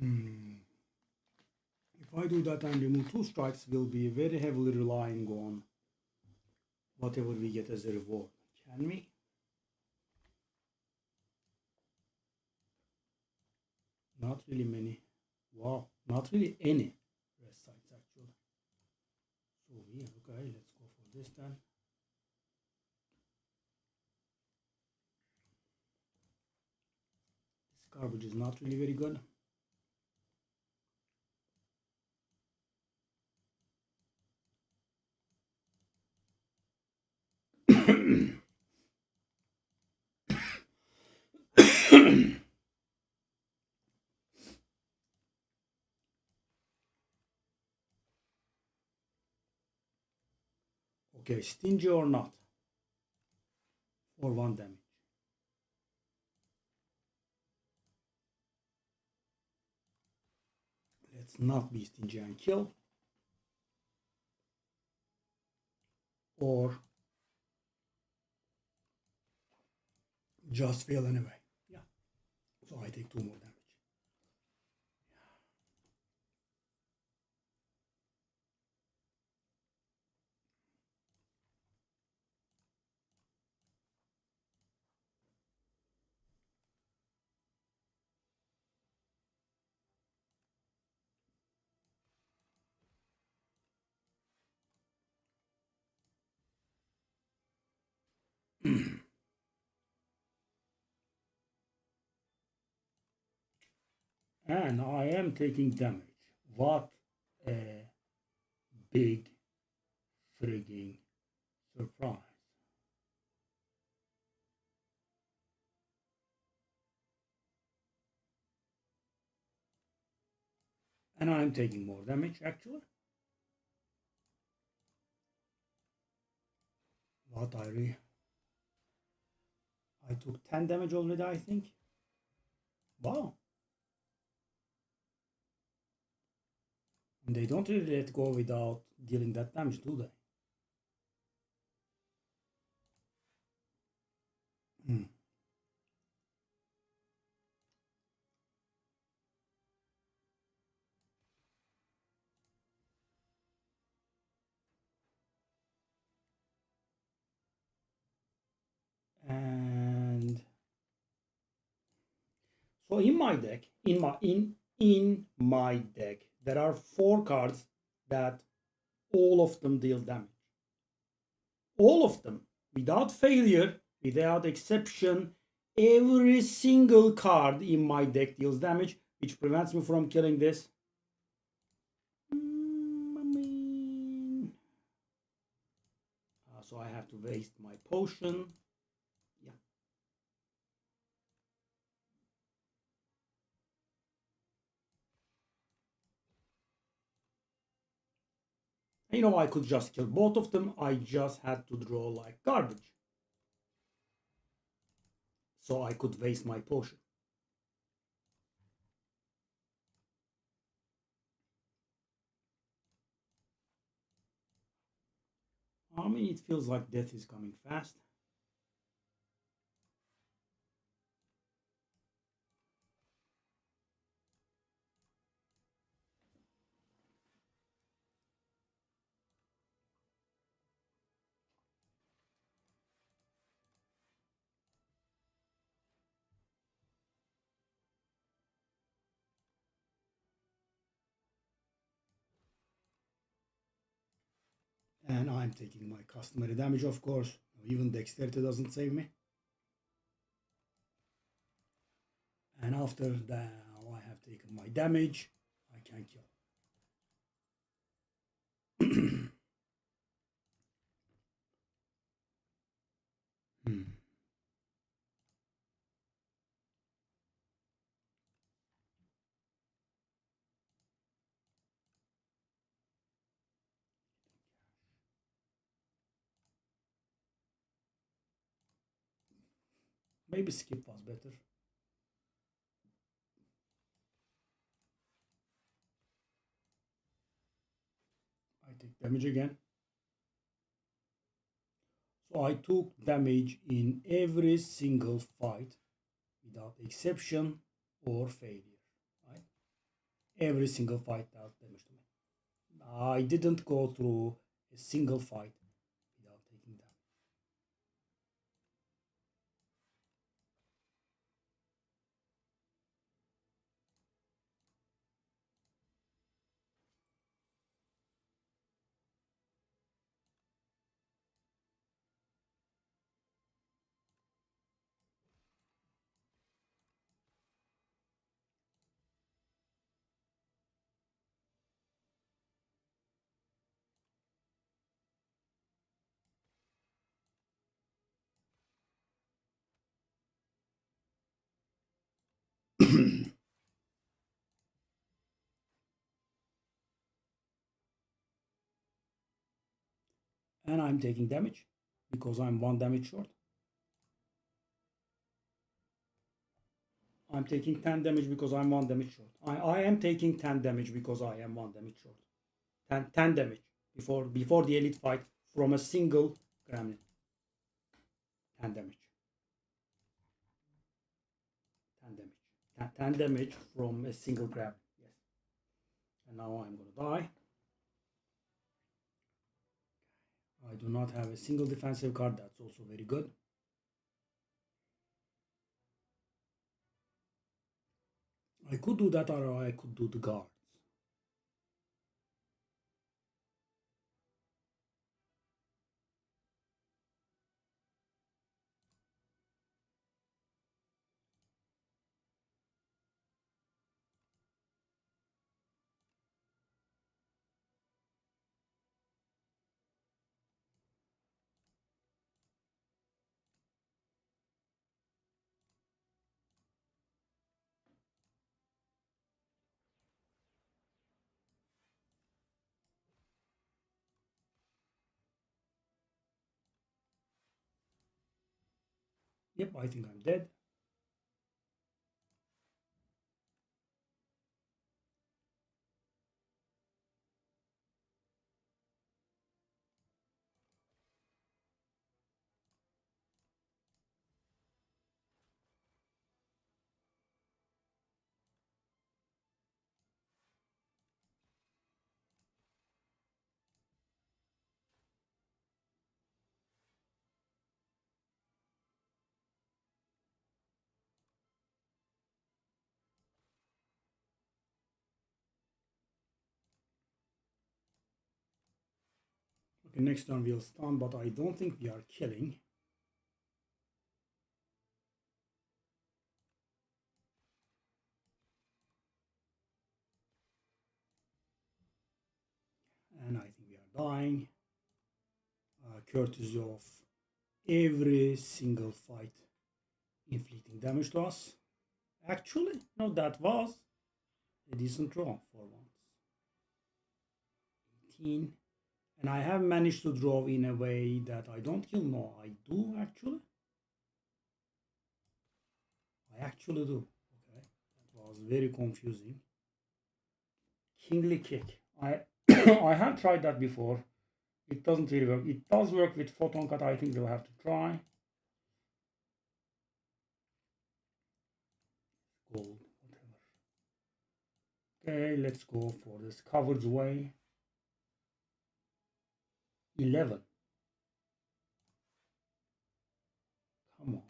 If I do that and remove 2 strikes, we'll be very heavily relying on whatever we get as a reward. Can we? Not really many. Wow, not really any rest sites actually. So yeah, okay, let's go for this then. This garbage is not really very good. Okay, stingy or not, for 1 damage. Let's not be stingy and kill. Or just fail anyway. Yeah. So I take 2 more damage. And I am taking damage. What a big frigging surprise. And I'm taking more damage actually. What I took 10 damage already, I think. Wow. And they don't really let go without dealing that damage, do they? And so in my deck, in my deck, there are 4 cards that all of them deal damage. All of them, without failure, without exception, every single card in my deck deals damage, which prevents me from killing this. So I have to waste my potion. Yeah. You know, I could just kill both of them. I just had to draw like garbage. So I could waste my potion. I mean, it feels like death is coming fast. And I'm taking my customary damage, of course. Even dexterity doesn't save me. And after that, I have taken my damage. I can kill. Maybe skip was better. I take damage again. So I took damage in every single fight without exception or failure, right? every single fight dealt damage to me. I didn't go through a single fight without taking damage. And I'm taking damage because I'm 1 damage short. I'm taking 10 damage because I'm 1 damage short. I am taking 10 damage because I am 1 damage short. 10 damage before the elite fight from a single gremlin. 10 damage. 10 damage. 10 damage from a single grab. Yes. And now I'm gonna die. I do not have a single defensive card. That's also very good. I could do that, or I could do the guards. Yep, I think I'm dead. Okay, next turn we'll stun, but I don't think we are killing. And I think we are dying. Courtesy of every single fight inflicting damage to us. Actually, no, that was a decent draw for once. 18. And I have managed to draw in a way that I don't kill. No, I do actually. I actually do. Okay, that was very confusing. Kingly kick. I I have tried that before. It doesn't really work. It does work with photon cut. I think we'll have to try. Gold, whatever. Okay, let's go for this covered way. 11. Come on.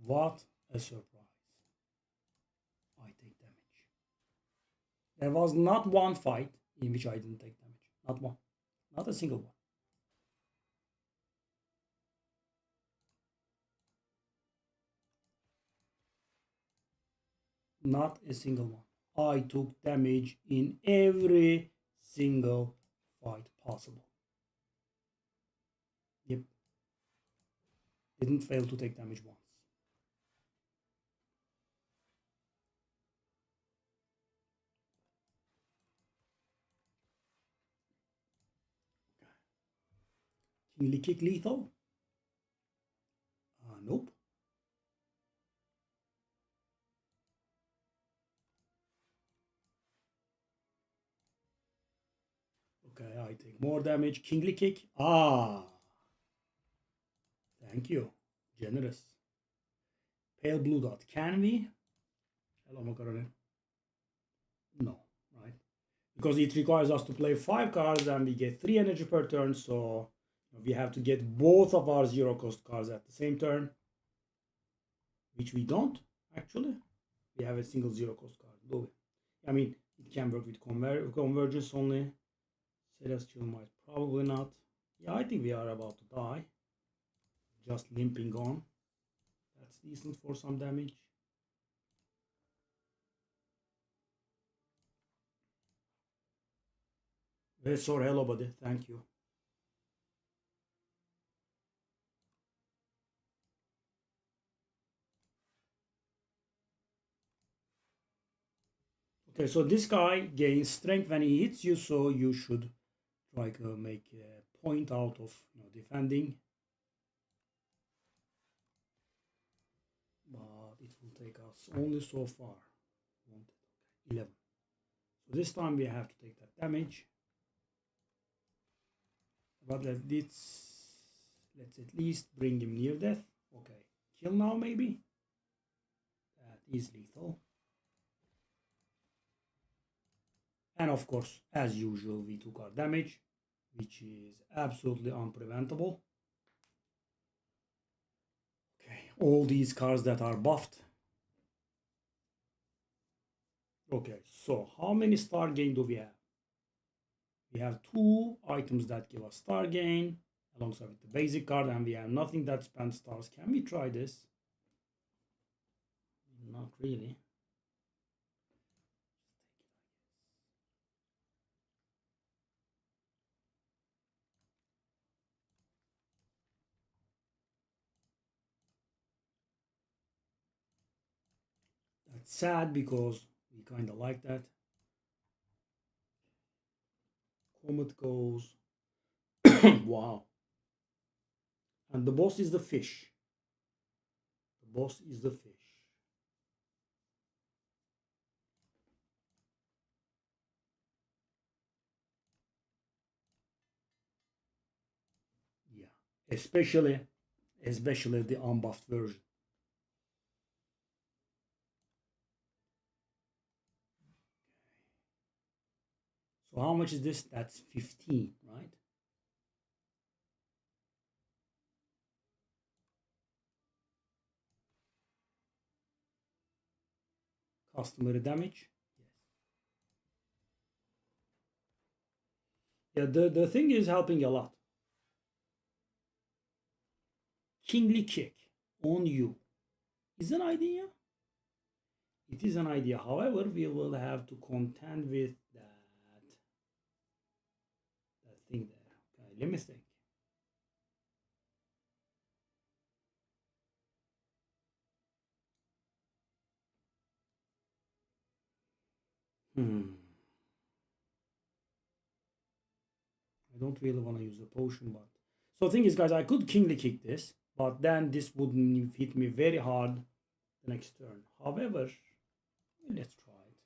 What a surprise. I take damage. There was not one fight in which I didn't take damage. Not one. Not a single one. Not a single one. I took damage in every single fight possible. Yep. Didn't fail to take damage once. Kingly kick lethal? Nope. Okay, I take more damage. Kingly kick. Ah. Thank you. Generous. Pale blue dot. Can we? Hello, macaroni. No, right? Because it requires us to play 5 cards and we get 3 energy per turn, so we have to get both of our 0 cost cards at the same turn, which we don't actually. We have a single 0 cost card, do we? I mean, it can work with convergence only. Celestial might probably not. Yeah, I think we are about to die. Just limping on. That's decent for some damage. Vesor, hello buddy, thank you. Okay, so this guy gains strength when he hits you, so you should try to make a point out of defending. But it will take us only so far. 11. So this time we have to take that damage. But let's at least bring him near death. Okay, kill now maybe? That is lethal. And of course, as usual, we took our damage, which is absolutely unpreventable. Okay, all these cards that are buffed. Okay, so how many star gain do we have? We have 2 items that give us star gain alongside with the basic card, and we have nothing that spends stars. Can we try this? Not really. That's sad because we kind of like that. Comet goes. Wow. And the boss is the fish. The boss is the fish. Yeah. Especially the unbuffed version. So how much is this? That's 15, right? Customary damage. Yes. Yeah, the thing is helping a lot. Kingly kick on you is an idea. It is an idea. However, we will have to contend with that thing there. Okay, let me think. I don't really want to use a potion, but so the thing is, guys, I could kingly kick this, but then this would hit me very hard the next turn. However, let's try it.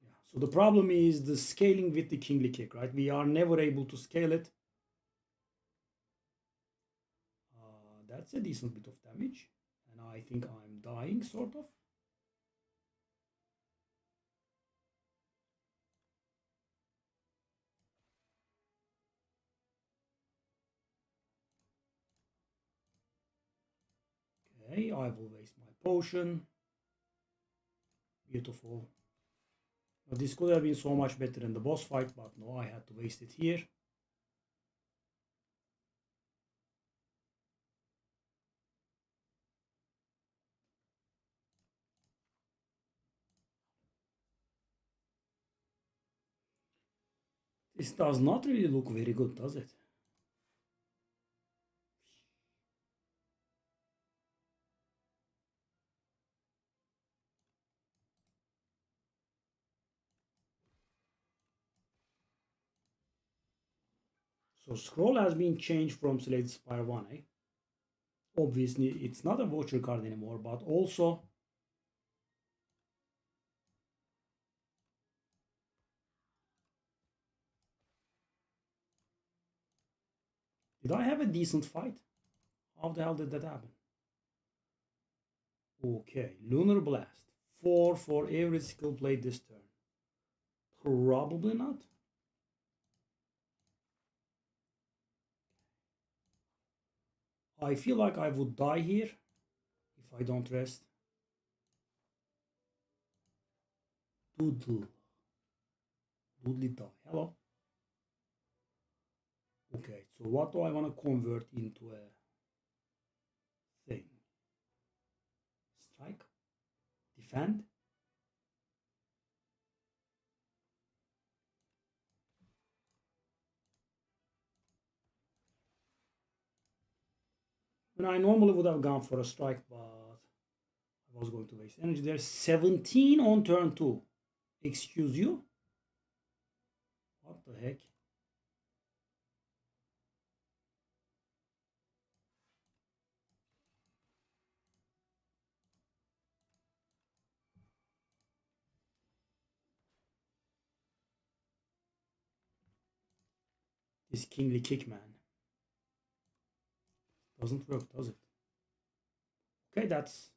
Yeah. So the problem is the scaling with the kingly kick, right? We are never able to scale it. That's a decent bit of damage, and I think I'm dying, sort of. Okay, I will waste my potion. Beautiful. Now, this could have been so much better in the boss fight, but no, I had to waste it here. This does not really look very good, does it? So scroll has been changed from Slade Spire 1, eh? Obviously, it's not a voucher card anymore, but also Did I have a decent fight? How the hell did that happen? Okay, Lunar Blast. 4 for every skill played this turn. Probably not. I feel like I would die here if I don't rest. Doodle. Doodly die. Hello. Okay, so what do I want to convert into a thing? Strike? Defend? When I normally would have gone for a strike, but I was going to waste energy there. 17 on turn 2. Excuse you? What the heck? This kingly kick, man. Doesn't work, does it? Okay, that's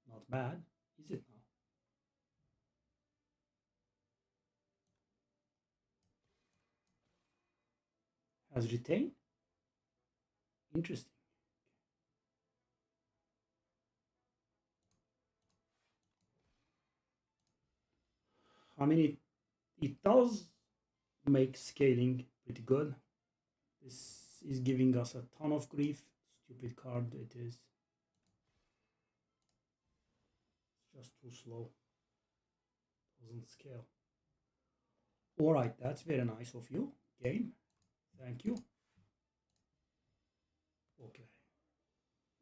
not bad, is it now? Has retained? Interesting. I mean, it does make scaling pretty good. This is giving us a ton of grief. Stupid card it is. Just too slow. Doesn't scale. Alright, that's very nice of you. Game. Thank you. Okay.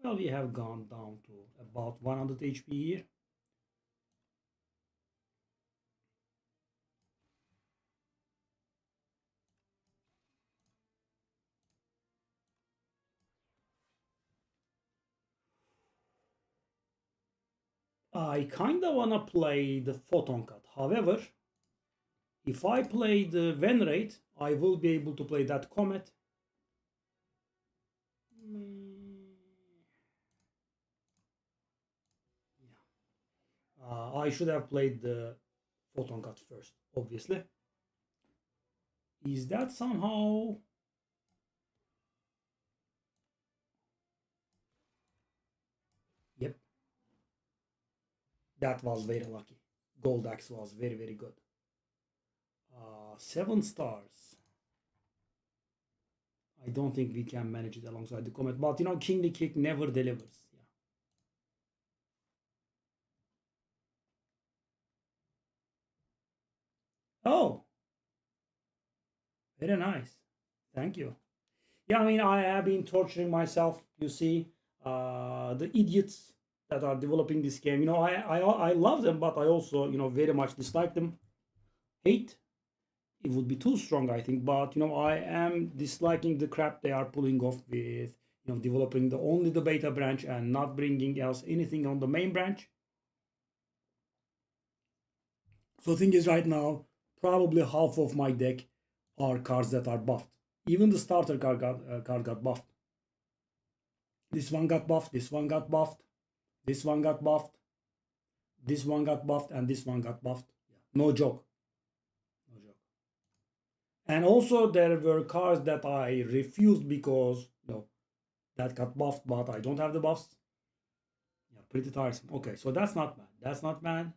Well, we have gone down to about 100 HP here. I kinda wanna play the photon cut. However, if I play the Venerate, I will be able to play that Comet. I should have played the photon cut first, obviously. Is that somehow... Yep. That was very lucky. Gold Axe was very, very good. 7 stars. I don't think we can manage it alongside the Comet, but you know, Kingly Kick never delivers. Yeah. Oh, very nice. Thank you. Yeah, I mean, I have been torturing myself. You see, the idiots that are developing this game. You know, I love them, but I also, you know, very much dislike them. Hate, it would be too strong, I think. But you know, I am disliking the crap they are pulling off with, you know, developing only the beta branch and not bringing else anything on the main branch. So the thing is, right now, probably half of my deck are cards that are buffed. Even the starter card got buffed. This one got buffed, this one got buffed, this one got buffed, this one got buffed, and this one got buffed. No joke. No joke. And also there were cards that I refused because, you know, that got buffed, but I don't have the buffs. Yeah, pretty tiresome. Okay, so that's not bad. That's not bad.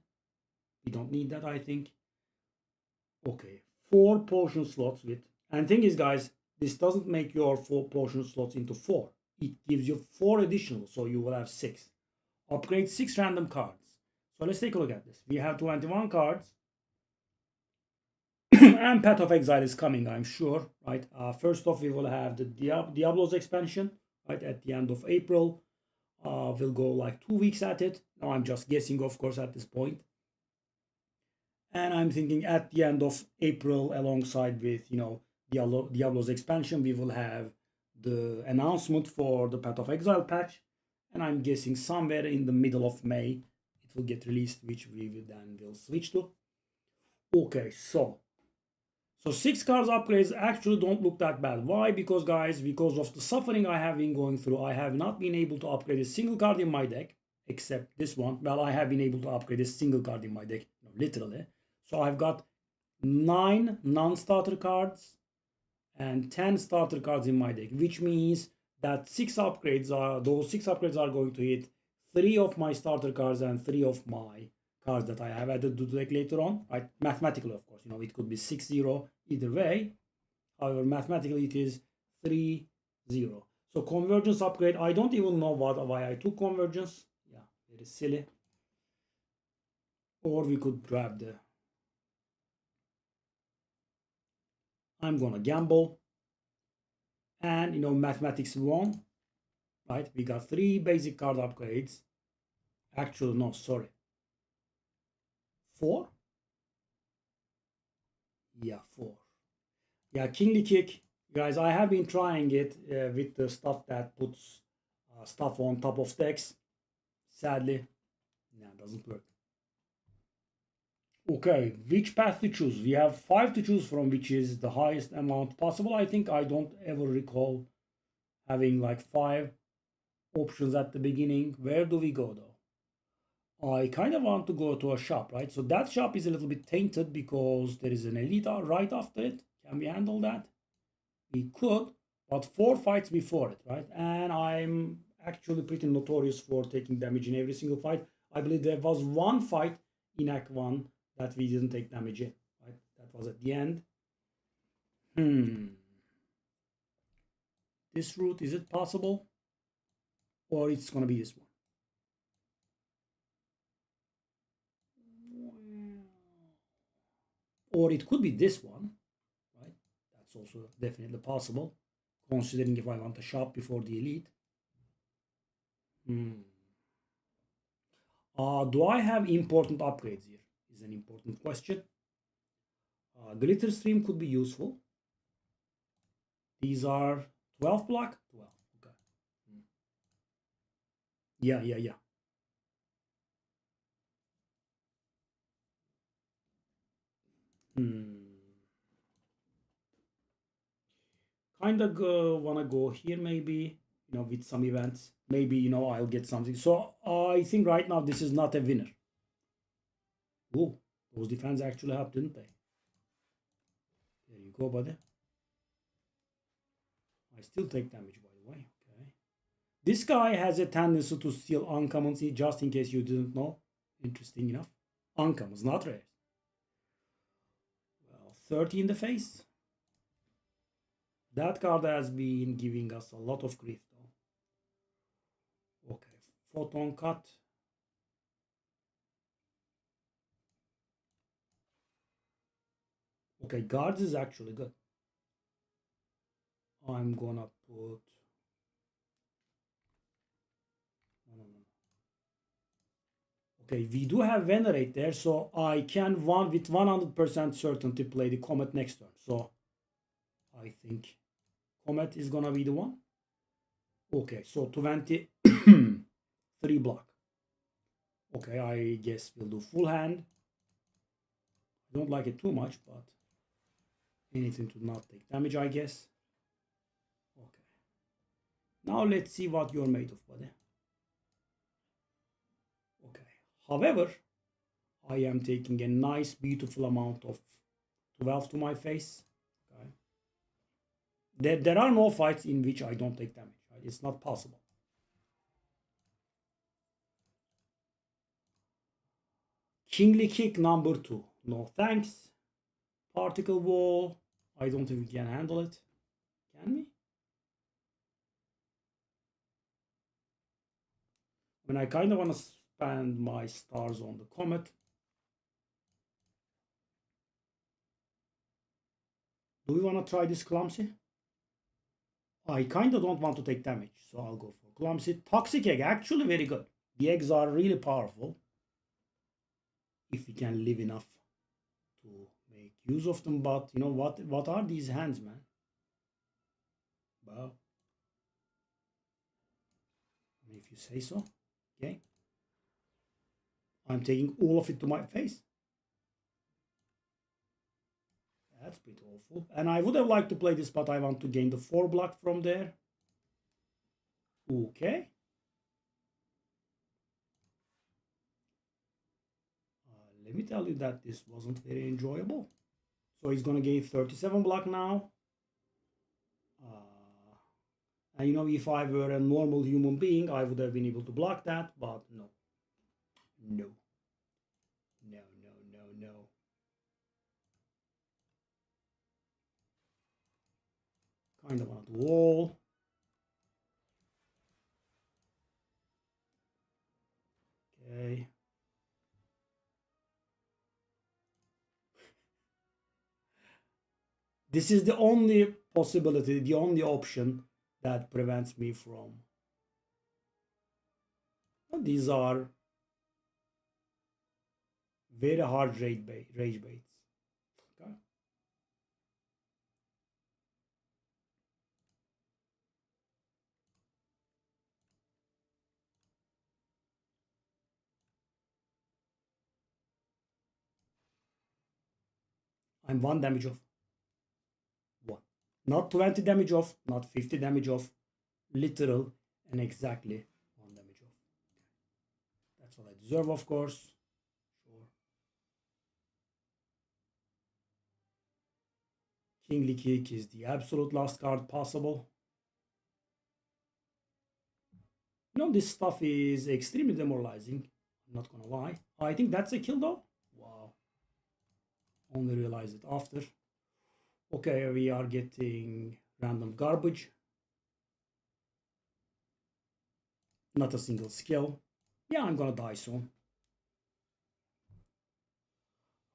We don't need that, I think. Okay, 4 potion slots with... And thing is, guys, this doesn't make your 4 potion slots into 4. It gives you 4 additional, so you will have 6. Upgrade 6 random cards. So let's take a look at this. We have 21 cards. And Path of Exile is coming, I'm sure, right? First off, we will have the Diablo's expansion, right, at the end of April. We'll go like 2 weeks at it. Now I'm just guessing, of course, at this point. And I'm thinking at the end of April, alongside with, you know, Diablo's expansion, we will have the announcement for the Path of Exile patch. And I'm guessing somewhere in the middle of May, it will get released, which we will then switch to. Okay, so So 6 cards upgrades actually don't look that bad. Why? Because guys, because of the suffering I have been going through, I have not been able to upgrade a single card in my deck, except this one. Well, I have been able to upgrade a single card in my deck, literally. So I've got 9 non-starter cards and 10 starter cards in my deck, which means that those 6 upgrades are going to hit 3 of my starter cards and 3 of my cards that I have added to the deck later on, right? Mathematically, of course, it could be 6-0 either way. However, mathematically it is 3-0. So convergence upgrade, I don't even know why I took convergence. Yeah, very silly. Or we could grab the... I'm gonna gamble. And mathematics 1, right? We got 3 basic card upgrades. Actually, no, sorry. 4? Yeah, 4. Yeah, Kingly Kick. Guys, I have been trying it with the stuff that puts stuff on top of decks. Sadly, no, it doesn't work. Okay, which path to choose? We have 5 to choose from, which is the highest amount possible. I think I don't ever recall having like 5 options at the beginning. Where do we go though? I kind of want to go to a shop, right? So that shop is a little bit tainted because there is an elite right after it. Can we handle that? We could, but 4 fights before it, right? And I'm actually pretty notorious for taking damage in every single fight. I believe there was 1 fight in Act 1 that we didn't take damage in, right? That was at the end. This route, is it possible? Or it's gonna be this one? Or it could be this one, right? That's also definitely possible, considering if I want to shop before the elite. Do I have important upgrades here? Is an important question. Glitter Stream could be useful. These are 12 block? 12, okay. Yeah. Kind of want to go here maybe, with some events. Maybe, I'll get something. So I think right now this is not a winner. Oh, those defense actually helped, didn't they? There you go, buddy. I still take damage, by the way. Okay. This guy has a tendency to steal uncommons, just in case you didn't know. Interesting enough. Uncommons, not rare. Well, 30 in the face. That card has been giving us a lot of grief, though. Okay, photon cut. Okay, guards is actually good. I'm gonna put... No. Okay, we do have Venerate there, so I can with 100% certainty play the Comet next turn. So I think Comet is gonna be the one. Okay, so 23 block. Okay, I guess we'll do full hand. I don't like it too much, but anything to not take damage, I guess. Okay. Now let's see what you're made of, buddy. Okay. However, I am taking a nice, beautiful amount of 12 to my face. Okay. There are no fights in which I don't take damage. Right? It's not possible. Kingly Kick number 2. No thanks. Particle Wall. I don't think we can handle it. Can we? I mean, I kind of want to spend my stars on the Comet. Do we want to try this Clumsy? I kind of don't want to take damage, so I'll go for Clumsy. Toxic Egg, actually very good. The eggs are really powerful. If we can live enough to make use of them, but you know what are these hands, man? Well, I mean, if you say so. Okay. I'm taking all of it to my face. That's pretty awful. And I would have liked to play this, but I want to gain the 4 block from there. Okay. Let me tell you that this wasn't very enjoyable. So he's going to gain 37 block now. And you know, if I were a normal human being, I would have been able to block that, but no. No. No, no, no, no. Kind of on the wall. Okay. This is the only possibility, the only option that prevents me from. These are very hard rage baits. Okay. I'm 1 damage off. 1. Not 20 damage off, not 50 damage off. Literal and exactly 1 damage off. That's what I deserve, of course. Sure. Kingly Kick is the absolute last card possible. You know, this stuff is extremely demoralizing. I'm not gonna lie. I think that's a kill though. Wow. Only realized it after. Okay, we are getting random garbage. Not a single skill. Yeah, I'm gonna die soon.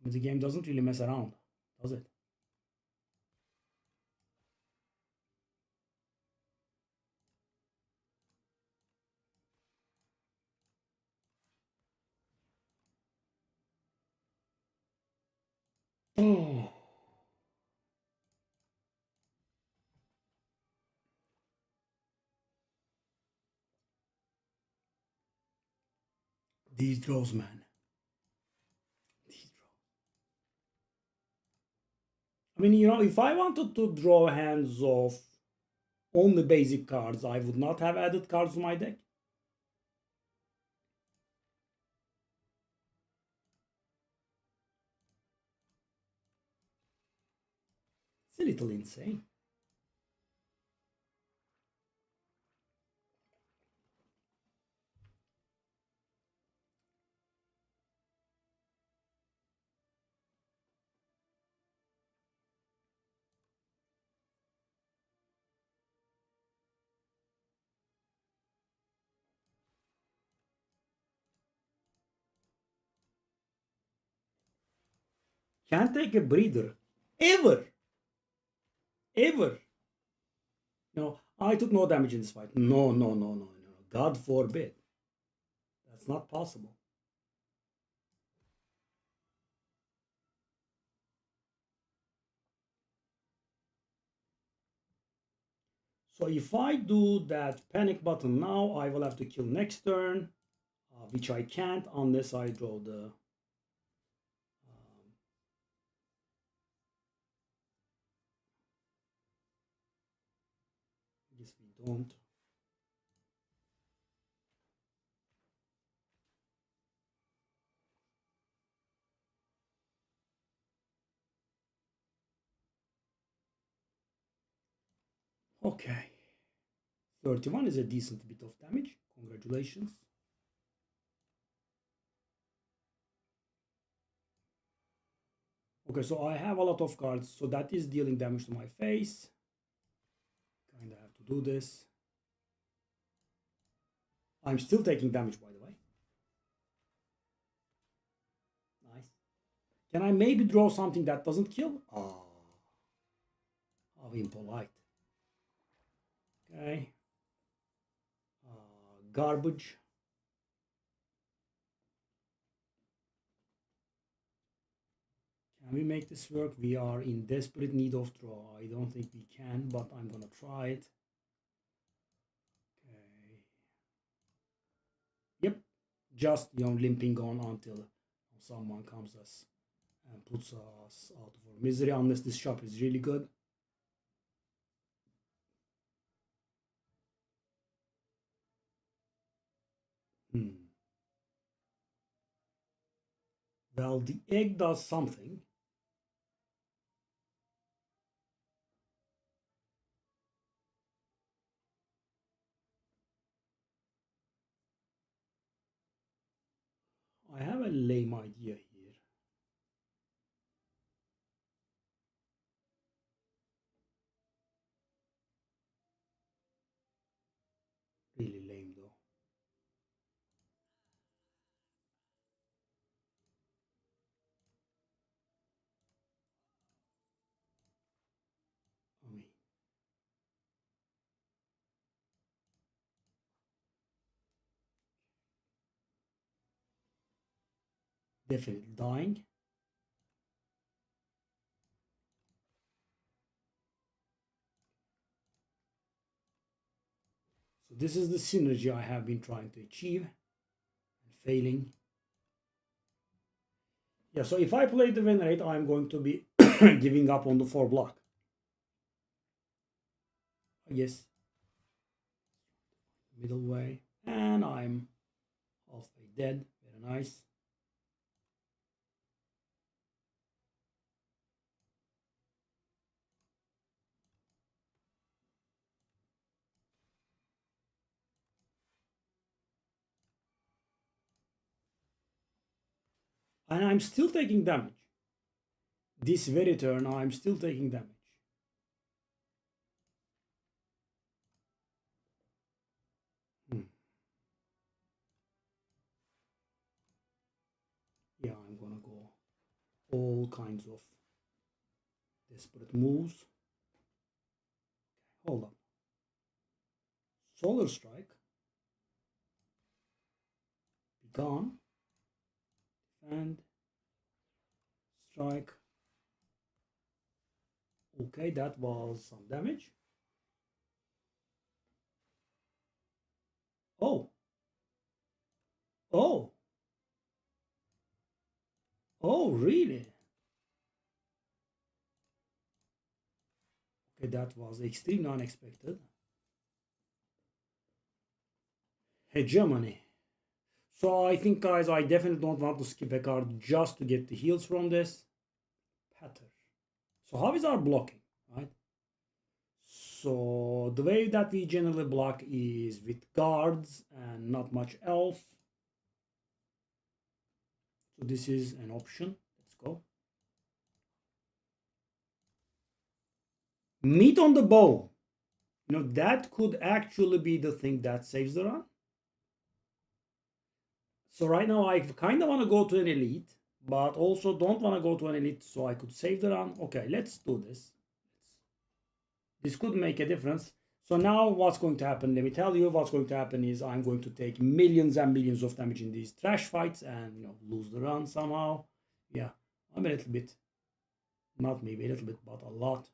But the game doesn't really mess around, does it? Oh. These draws, man. These draws. I mean, you know, if I wanted to draw hands of only basic cards, I would not have added cards to my deck. It's a little insane. Can't take a breather. Ever. Ever. No, I took no damage in this fight. No, no, no, no, no. God forbid. That's not possible. So if I do that panic button now, I will have to kill next turn, which I can't unless I draw the... I guess we don't. Okay. 31 is a decent bit of damage. Congratulations. Okay, so I have a lot of cards, so that is dealing damage to my face. Kinda have to do this. I'm still taking damage, by the way. Nice. Can I maybe draw something that doesn't kill? Oh, how impolite. Okay. Garbage. Can we make this work? We are in desperate need of draw. I don't think we can, but I'm gonna try it. Okay. Yep. Just, you know, limping on until someone comes us and puts us out of our misery unless this shop is really good. Well, the egg does something. I have a lame idea here. Really lame though. I mean, definitely dying. So this is the synergy I have been trying to achieve and failing. Yeah, so if I play the Venerate, I'm going to be giving up on the 4 block. I guess. Middle way. And I'm halfway dead. Very nice. And I'm still taking damage. This very turn, I'm still taking damage. Yeah, I'm gonna go all kinds of desperate moves. Hold up. Solar Strike. Be gone. And strike. Okay, that was some damage. Oh. Oh. Oh, really? Okay, that was extremely unexpected. Hegemony. So I think, guys, I definitely don't want to skip a card just to get the heals from this. Pattern. So how is our blocking, right? So the way that we generally block is with guards and not much else. So this is an option. Let's go. Meat on the bone. You know, that could actually be the thing that saves the run. So right now I kind of want to go to an elite, but also don't want to go to an elite so I could save the run. Okay, let's do this. This could make a difference. So now what's going to happen? Let me tell you what's going to happen is I'm going to take millions and millions of damage in these trash fights and, you know, lose the run somehow. Yeah, I'm a little bit, not maybe a little bit, but a lot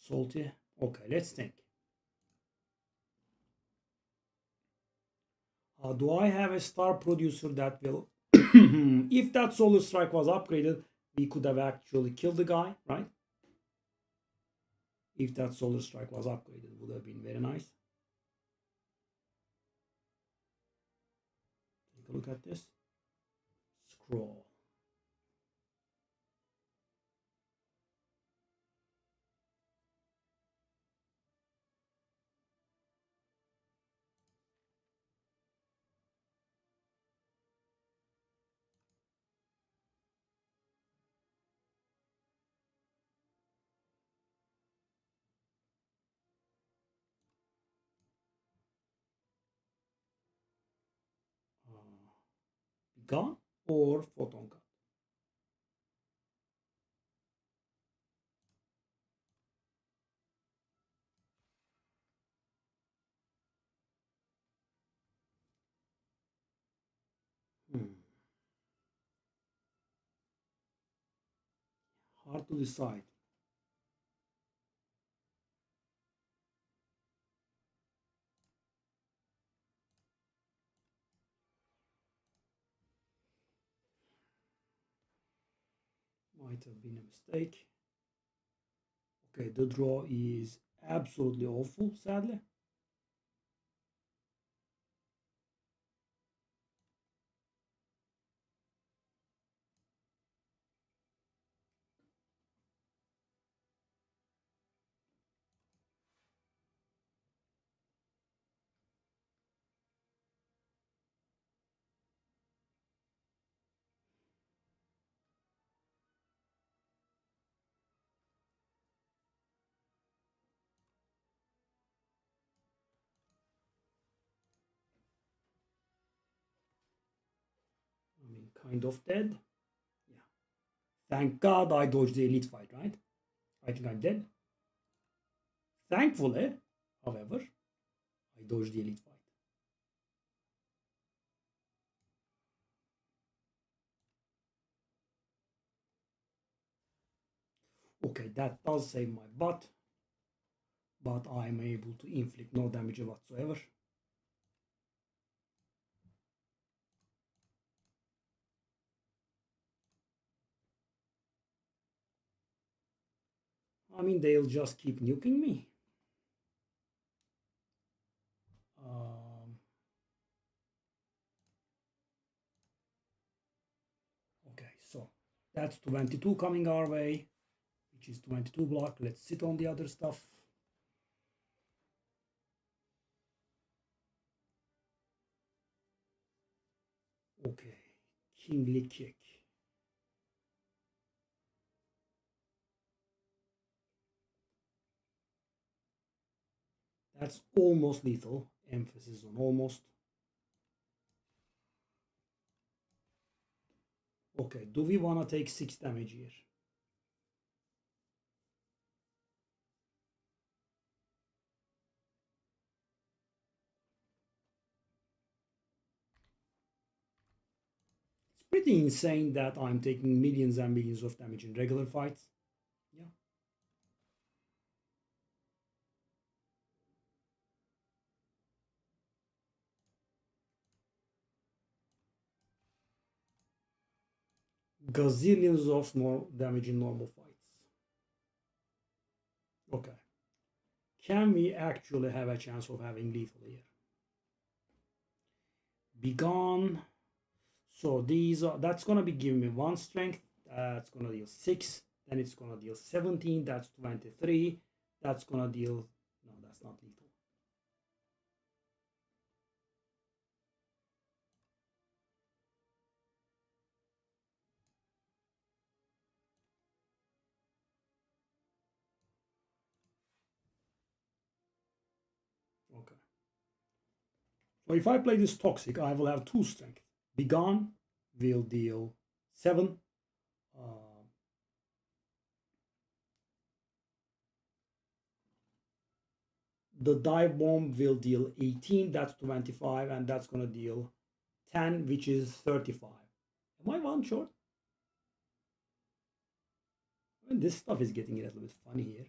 salty. Okay, let's think. Do I have a star producer that will, if that solar strike was upgraded, we could have actually killed the guy, right? If that solar strike was upgraded, would have been very nice. Take a look at this. Scroll. Gone or photon gun. Hard to decide. Might have been a mistake. Okay, the draw is absolutely awful, sadly. I mean, kind of dead. Yeah. Thank God I dodged the elite fight, right? I think I'm dead. Thankfully, however, I dodged the elite fight. Okay, that does save my butt, but I'm able to inflict no damage whatsoever. I mean, they'll just keep nuking me. Okay, so that's 22 coming our way, which is 22 block. Let's sit on the other stuff. Okay, kingly kick. That's almost lethal. Emphasis on almost. Okay, do we want to take 6 damage here? It's pretty insane that I'm taking millions and millions of damage in regular fights. Yeah. Gazillions of more damage in normal fights. Okay. Can we actually have a chance of having lethal here? Be gone. So these are, that's gonna be giving me 1 strength. That's gonna deal 6. Then it's gonna deal 17. That's 23. That's gonna deal. No, that's not lethal. Okay. So if I play this toxic, I will have 2 strength. Be gone will deal 7. The dive bomb will deal 18. That's 25, and that's gonna deal 10, which is 35. Am I one short? I mean, this stuff is getting a little bit funny here.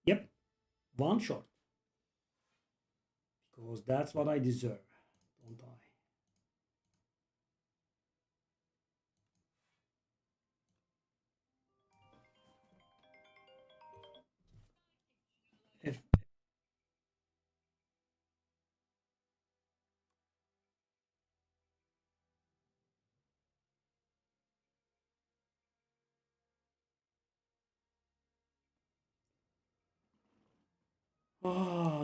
Yep, one short. Because that's what I deserve, don't I? If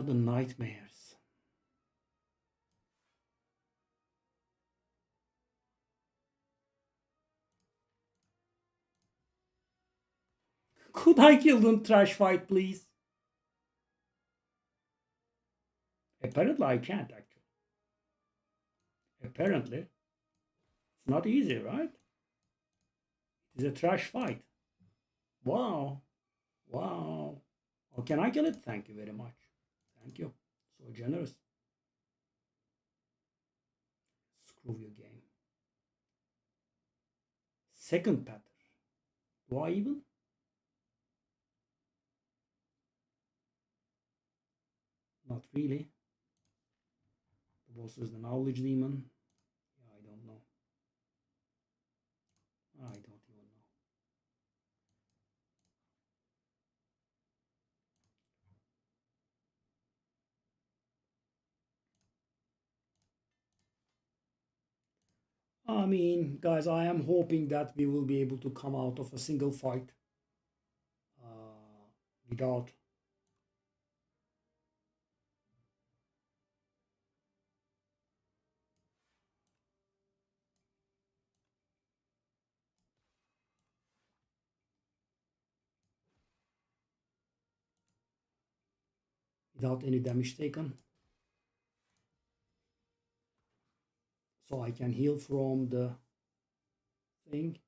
the nightmares. Could I kill them trash fight, please? Apparently I can't actually. Apparently. It's not easy, right? It's a trash fight. Wow. Wow. Oh, can I kill it? Thank you very much. Thank you. So generous. Screw your game. Second pattern. Do I even? Not really. The boss is the knowledge demon. Yeah, I don't know. I don't even know. I mean, guys, I am hoping that we will be able to come out of a single fight without. Without any damage taken. So I can heal from the thing.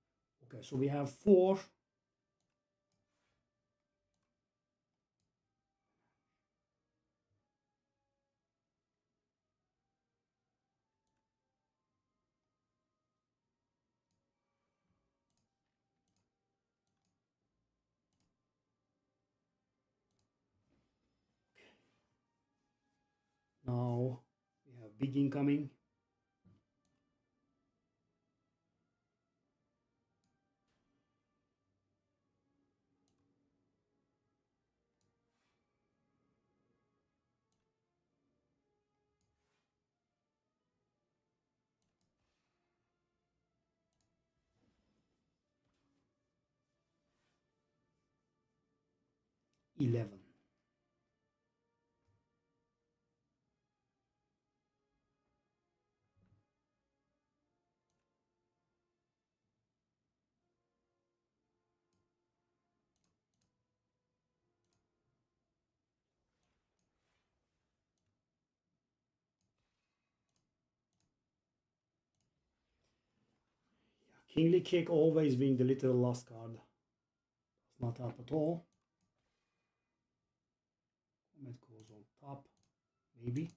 Okay, so we have 4. Now we have big incoming. $11. Kingly Kick always being the little last card. Does not help at all. Comet goes on top. Maybe.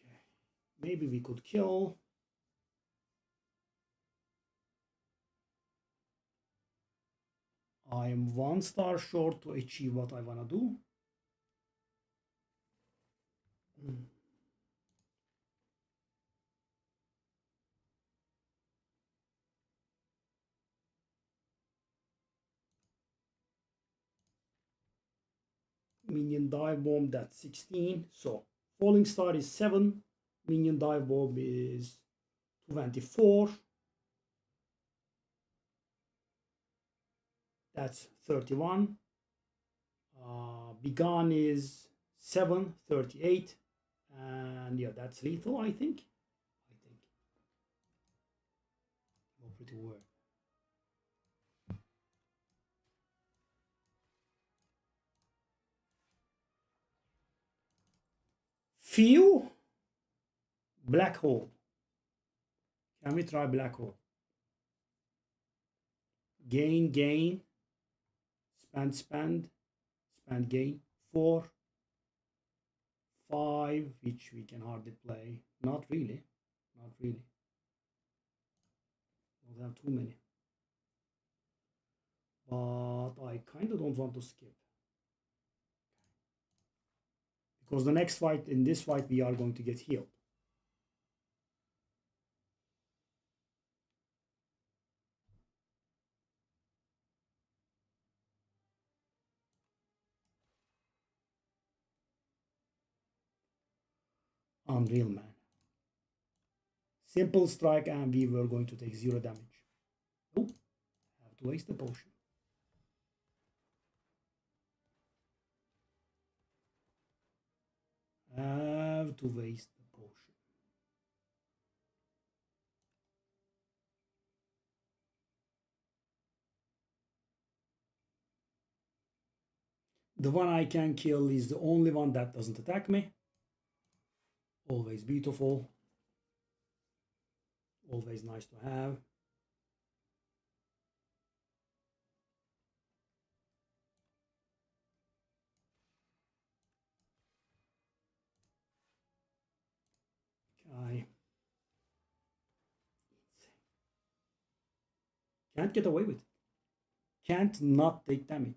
Okay. Maybe we could kill. I am 1 star short to achieve what I want to do. Minion dive bomb, that's 16. So falling star is 7. Minion dive bomb is 24. That's 31. Begun is 7, 38. And yeah, that's lethal, I think. Go pretty well. Few black hole. Can we try black hole? Gain, gain, spend, spend, spend, gain. 4, 5, which we can hardly play. Not really. Not really. Don't have too many. But I kind of don't want to skip. Because the next fight, in this fight, we are going to get healed. Unreal, man. Simple strike and we were going to take 0 damage. Oh, have to waste the potion. Have to waste the potion. The one I can kill is the only one that doesn't attack me. Always beautiful. Always nice to have. I can't get away with it. Can't not take damage.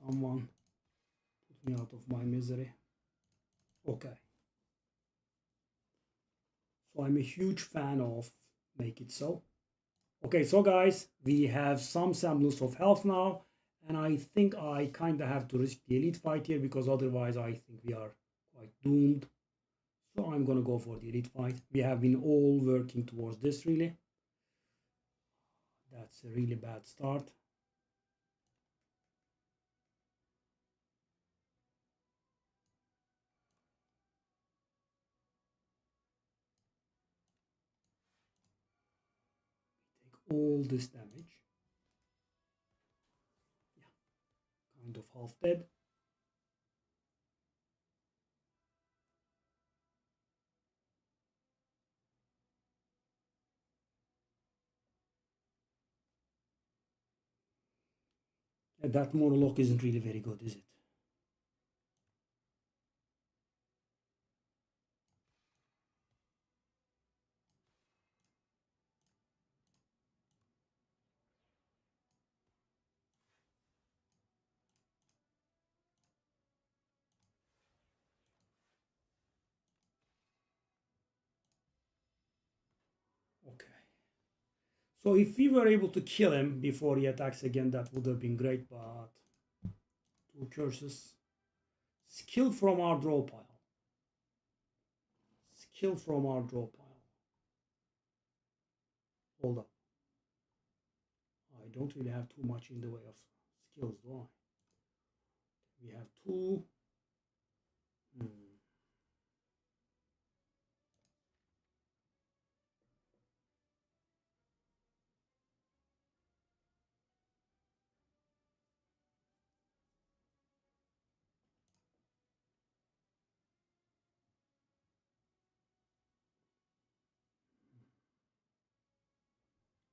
Someone put me out of my misery. Okay. So I'm a huge fan of make it so. Okay, so guys, we have some semblance of health now, and I think I kind of have to risk the elite fight here because otherwise I think we are quite doomed. So I'm gonna go for the elite fight. We have been all working towards this really. That's a really bad start. Take all this damage. Yeah, kind of half dead. And that monologue isn't really very good, is it? Okay. So if we were able to kill him before he attacks again, that would have been great, but two curses. Skill from our draw pile. Skill from our draw pile. Hold up. I don't really have too much in the way of skills, do I? We have two.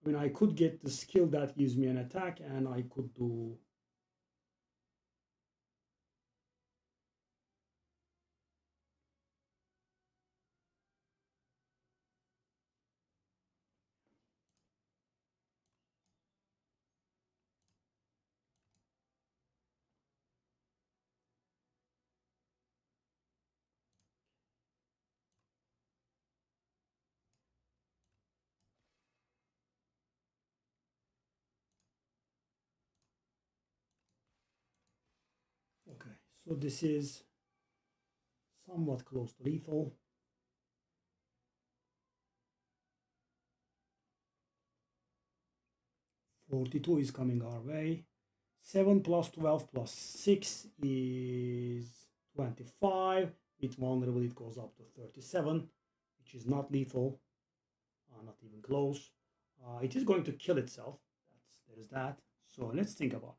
I mean, I could get the skill that gives me an attack, and I could do. Okay, so this is somewhat close to lethal. 42 is coming our way. 7 plus 12 plus 6 is 25. With vulnerable, it goes up to 37, which is not lethal, not even close. It is going to kill itself. There's that. So let's think about it.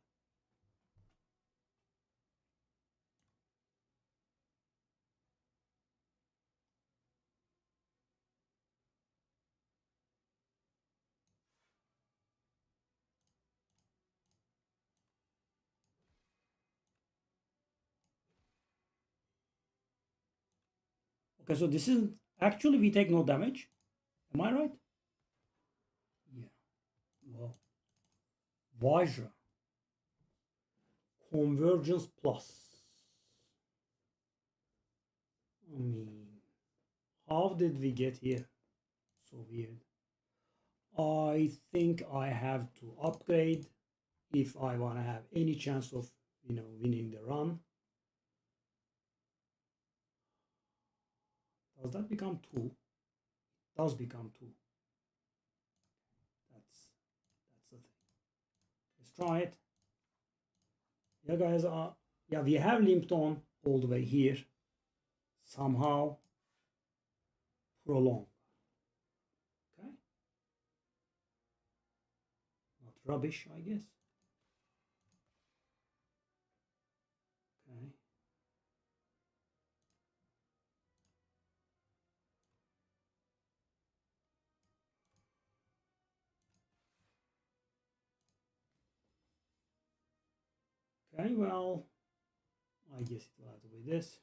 Okay, so this is actually we take no damage. Am I right? Yeah. Well, Vajra. Convergence plus. I mean, how did we get here? So weird. I think I have to upgrade if I want to have any chance of, winning the run. Does that become 2? It does become 2. That's the thing. Let's try it. Yeah, guys. Yeah, we have limped on all the way here. Somehow prolong. Okay. Not rubbish, I guess. Okay. Okay, well, I guess it will have to be this.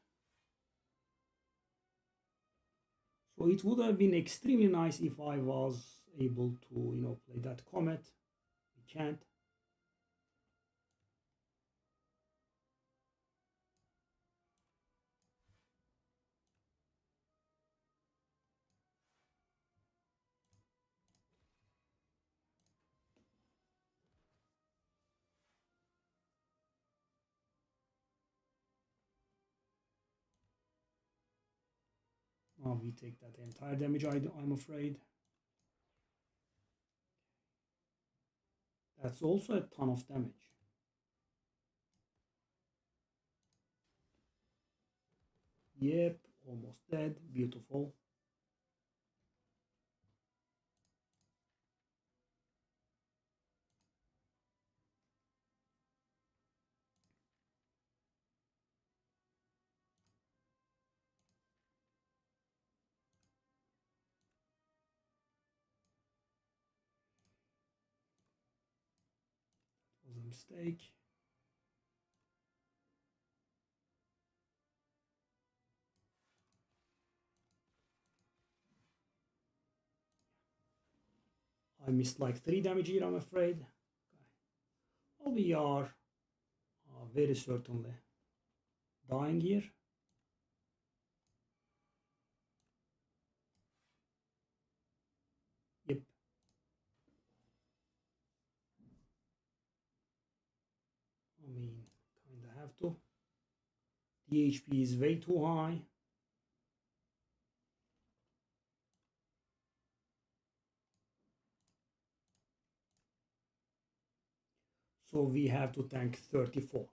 So it would have been extremely nice if I was able to, play that comet. We can't. We take that entire damage, I'm afraid. That's also a ton of damage. Yep, almost dead. Beautiful. That was a mistake. I missed like 3 damage here, I'm afraid. Okay. Well, we are very certainly dying here. Yep. I mean, kinda have to. The HP is way too high. So we have to tank 34.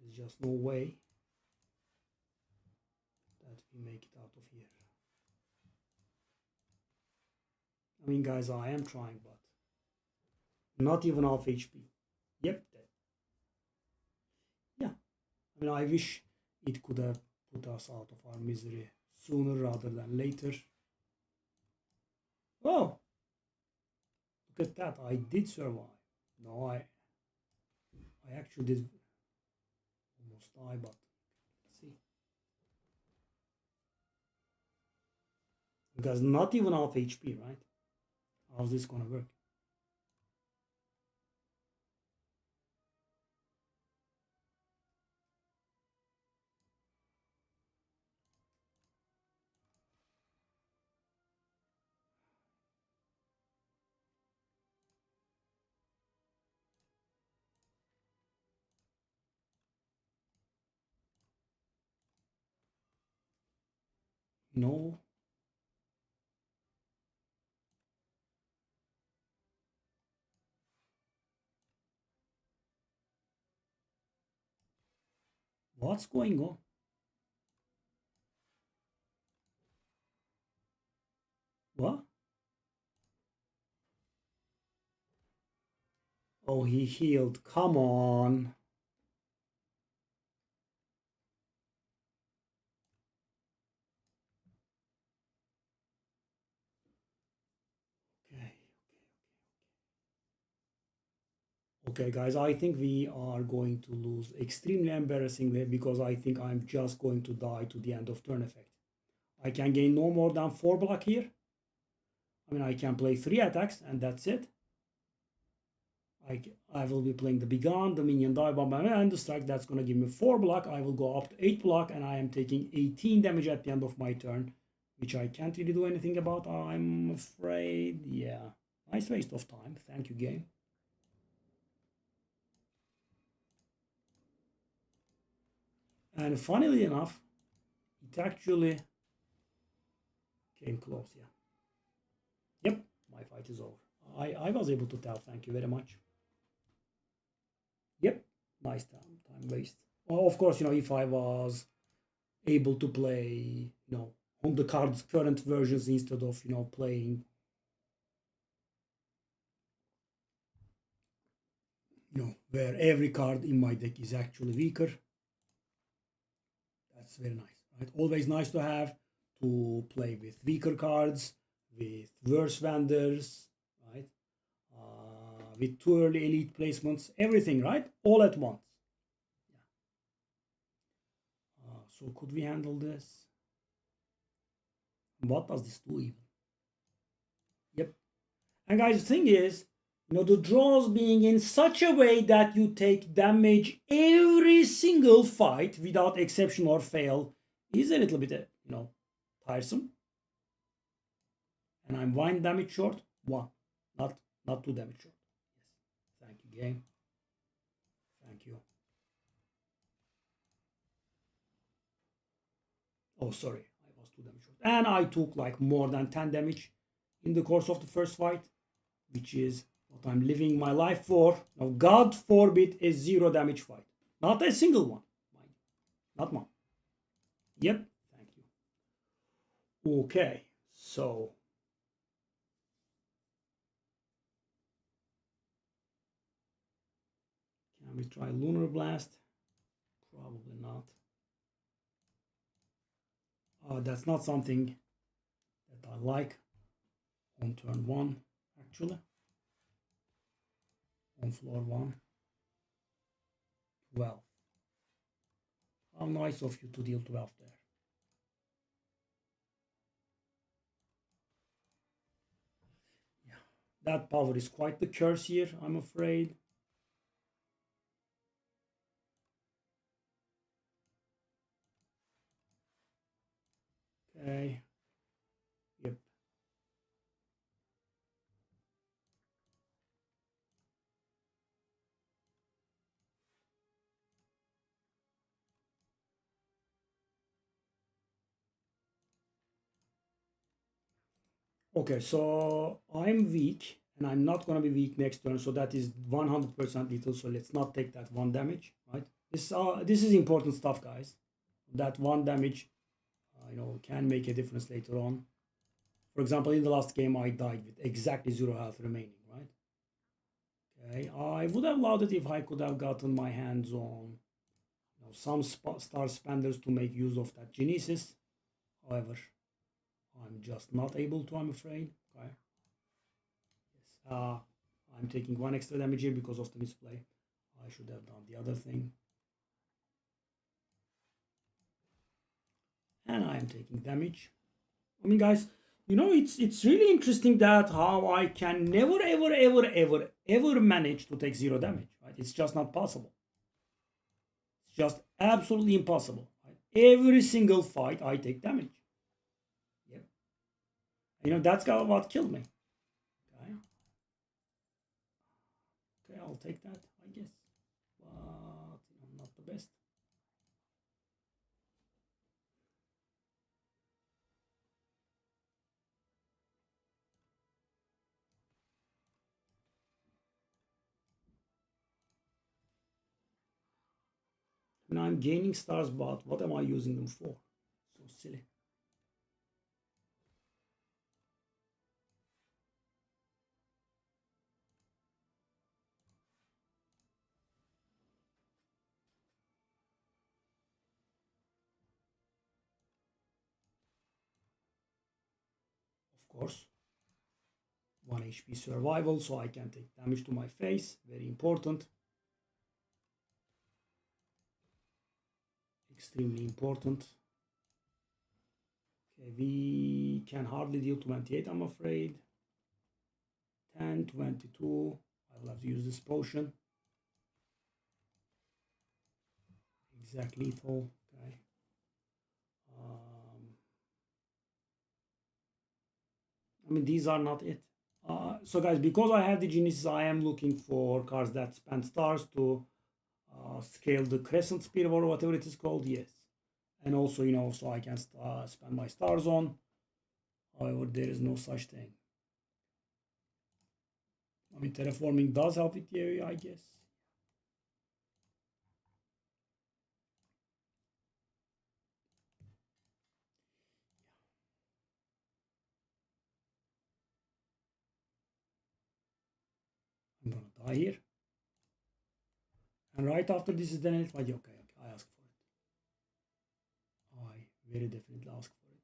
There's just no way that we make it out of here. I mean, guys, I am trying, but not even half HP. Yep. Yeah. I mean, I wish it could have put us out of our misery sooner rather than later. Oh! Look at that. I did survive. No, I actually did almost die, but let's see. Because not even half HP, right? How's this gonna work? No. What's going on? What? Oh, he healed. Come on. Okay, guys, I think we are going to lose extremely embarrassingly because I think I'm just going to die to the end of turn effect. I can gain no more than 4 block here. I mean, I can play 3 attacks and that's it. I will be playing the Begun, the Minion Die Bomb, and the Strike. That's going to give me 4 block. I will go up to 8 block and I am taking 18 damage at the end of my turn, which I can't really do anything about, I'm afraid. Yeah, nice waste of time. Thank you, game. And funnily enough, it actually came close, yeah. Yep, my fight is over. I was able to tell, thank you very much. Yep, nice time waste. Well, of course, if I was able to play, on the card's current versions instead of, playing, where every card in my deck is actually weaker. That's very nice, right? Always nice to have to play with weaker cards, with worse vendors, right? With too early elite placements, everything, right? All at once. Yeah. So could we handle this? What does this do even? Yep. And guys, the thing is, the draws being in such a way that you take damage every single fight without exception or fail is a little bit, tiresome. And I'm 1 damage short. 1, not 2 damage short. game. Thank you. Oh, sorry, I was 2 damage short. And I took like more than 10 damage in the course of the first fight, which is what I'm living my life for. Now, God forbid a 0 damage fight. Not a single one. Not one. Yep, thank you. Okay, so can we try Lunar Blast? Probably not. That's not something that I like on turn 1, actually. On floor 1. 12. How nice of you to deal 12 there. Yeah, that power is quite the curse here, I'm afraid. Okay. Yep. Okay, so I'm weak, and I'm not going to be weak next turn, so that is 100% lethal, so let's not take that 1 damage, right? This is important stuff, guys. That 1 damage, can make a difference later on. For example, in the last game, I died with exactly 0 health remaining, right? Okay, I would have loved it if I could have gotten my hands on some star spenders to make use of that genesis. However, I'm just not able to, I'm afraid. Okay. Yes. I'm taking 1 extra damage here because of the misplay. I should have done the other thing. And I am taking damage. I mean, guys, it's really interesting that how I can never, ever manage to take 0 damage, right? It's just not possible. It's just absolutely impossible. Right? Every single fight, I take damage. Yep. That's what killed me. Okay. Okay, I'll take that, I guess. But not the best. And I'm gaining stars, but what am I using them for? So silly. Of course. 1 HP survival, so I can take damage to my face. Very important. Extremely important. Okay, we can hardly deal 28, I'm afraid. 10, 22. I will have to use this potion. Exact lethal. Okay. I mean, these are not it. So guys, because I have the Genesis, I am looking for cards that spend stars to scale the Crescent Spear or whatever it is called. Yes. And also, so I can spend my stars on. However, there is no such thing. I mean, terraforming does help with the area, I guess. I'm gonna die here. And right after this is done, it's like, okay, I ask for it. I very definitely ask for it.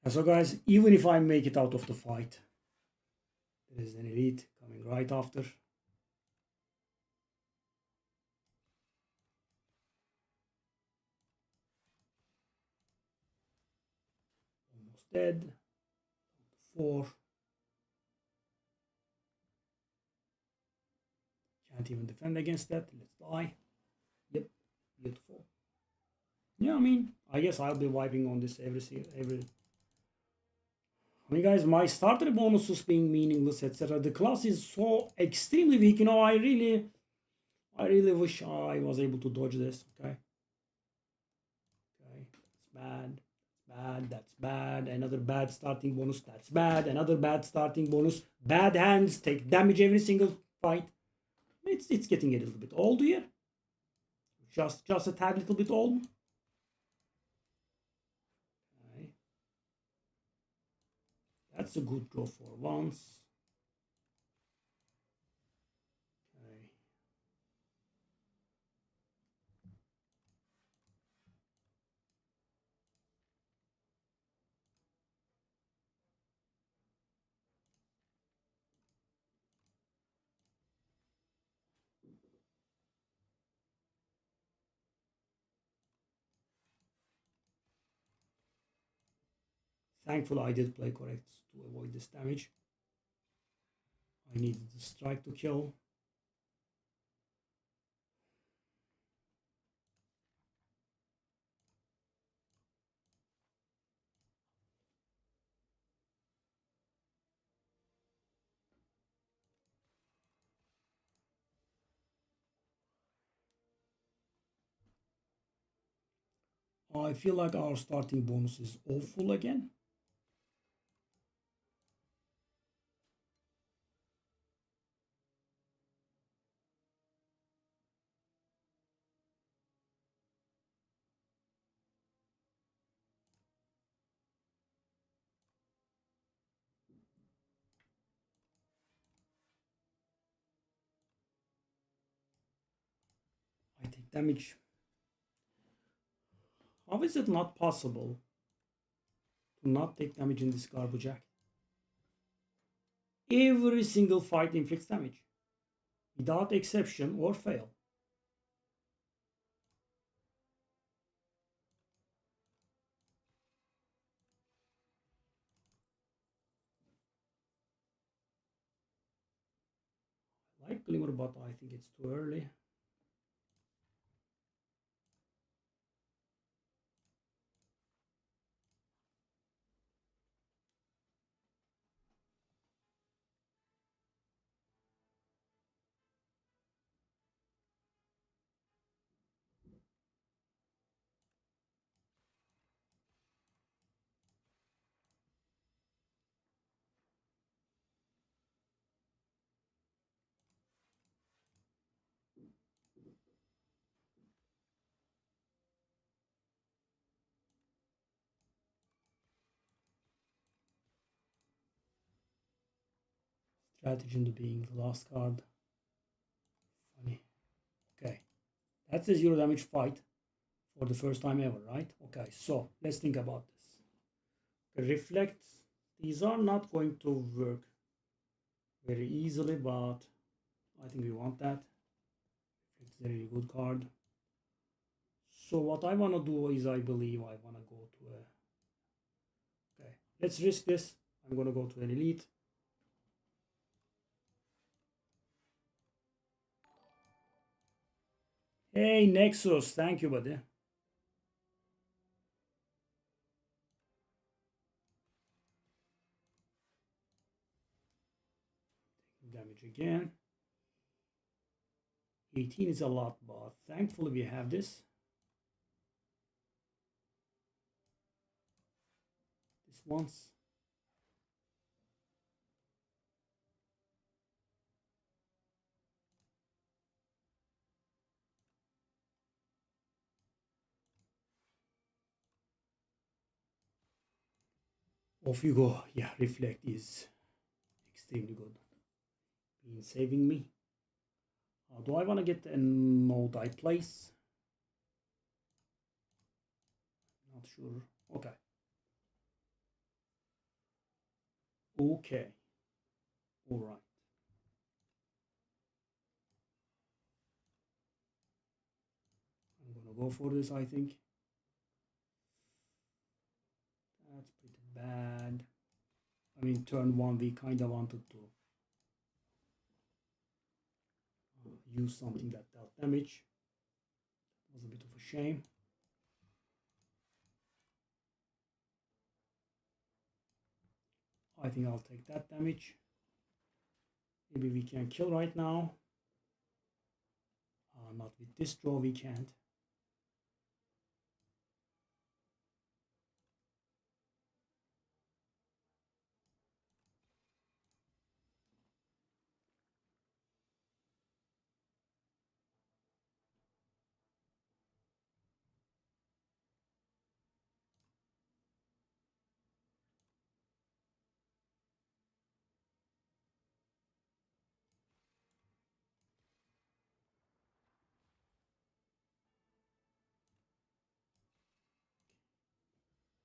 And so guys, even if I make it out of the fight, there is an elite coming right after. Almost dead. 4. Can't even defend against that. Let's die. Yep, beautiful. Yeah, I mean, I guess I'll be wiping on this every I mean, guys, my starter bonuses being meaningless, etc. The class is so extremely weak. You know, I really wish I was able to dodge this. Okay. Okay. That's bad. Bad. That's bad. Another bad starting bonus. That's bad. Another bad starting bonus. Bad hands take damage every single fight. It's getting a little bit old here. Just a tad little bit old. Okay. That's a good go for once. Okay. Thankfully, I did play correct to avoid this damage. I needed the strike to kill. I feel like our starting bonus is awful again. I take damage. How is it not possible to not take damage in this garbage act? Every single fight inflicts damage, without exception or fail. I like Glimmer, but I think it's too early. Strategy into being the last card. Funny. Okay. That's a 0 damage fight for the first time ever, right? Okay, so let's think about this. Reflect. These are not going to work very easily, but I think we want that. It's a really good card. So what I want to do is I believe I want to go to a... Okay, let's risk this. I'm going to go to an elite. Hey, Nexus. Thank you, buddy. Damage again. 18 is a lot, but thankfully we have this. This once. Off you go. Yeah, Reflect is extremely good. Been saving me. Do I want to get a no die place? Not sure. Okay. Okay. All right. I'm gonna go for this, I think. That's pretty bad. I mean, turn one, we kind of wanted to use something that dealt damage. It was a bit of a shame. I think I'll take that damage. Maybe we can kill right now. Not with this draw, we can't.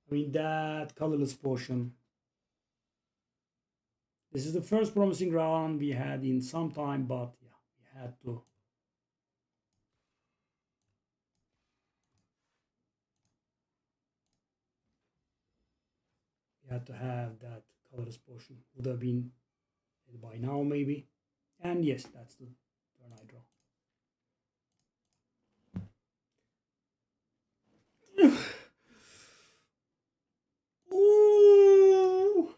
I mean, that colorless potion. This is the first promising round we had in some time, but yeah, we had to. We had to have that colorless potion. Would have been by now, maybe. And yes, that's the turn I draw. Ooh.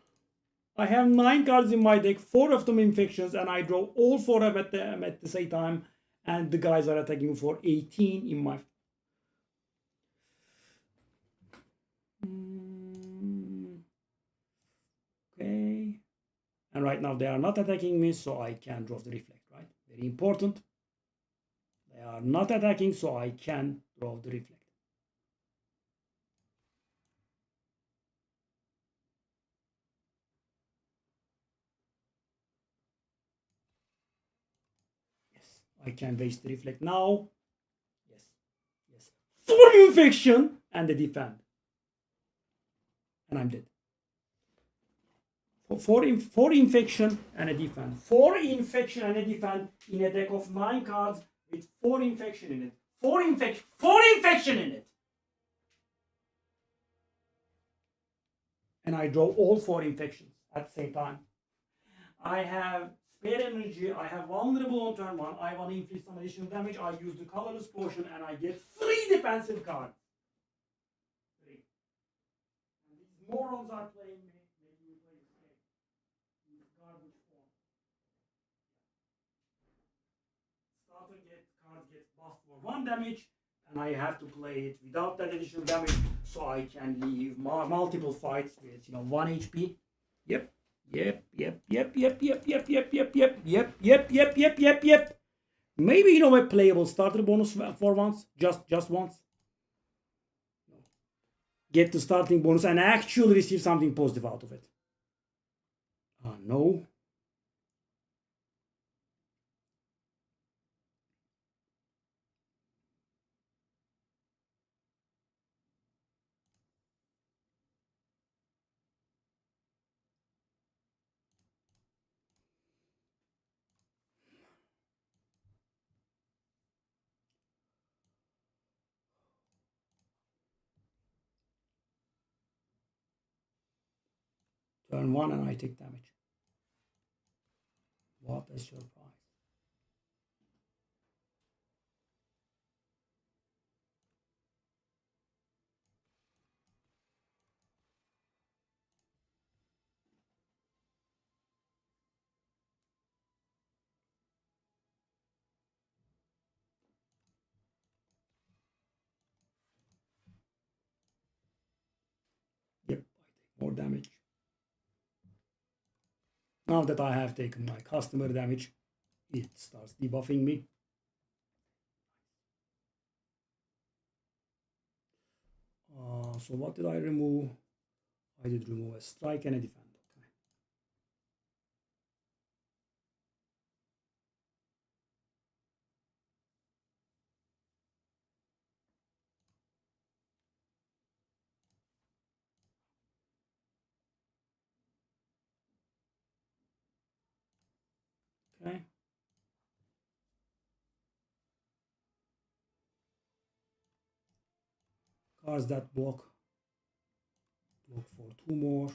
I have 9 cards in my deck, 4 of them infections, and I draw all 4 of them at the same time. And the guys are attacking for 18 in my. Okay. And right now they are not attacking me, so I can draw the reflect, right? Very important. They are not attacking, so I can draw the reflect. Yes, I can waste the reflect now. Yes, yes. 4 infection and a defend. And I'm dead. Four infection and a defend. 4 infection and a defend in a deck of 9 cards with 4 infection in it. 4 infection in it. And I draw all 4 infections at the same time. I have spare energy, I have vulnerable on turn 1, I want to inflict some additional damage, I use the colorless potion and I get 3 defensive cards. 3. And these morons are playing me, making me play this game. In garbage form. Starter cards get buffed for 1 damage, and I have to play it without that additional damage, so I can leave multiple fights with 1 HP. Yep. Maybe a playable starter bonus for once, just once. Get the starting bonus and actually receive something positive out of it. No. Turn 1 and I take damage. What a surprise. Yep, I take more damage. Now that I have taken my customer damage, it starts debuffing me. So what did I remove? I did remove a strike and a defend. Okay. Cards that block for 2 more.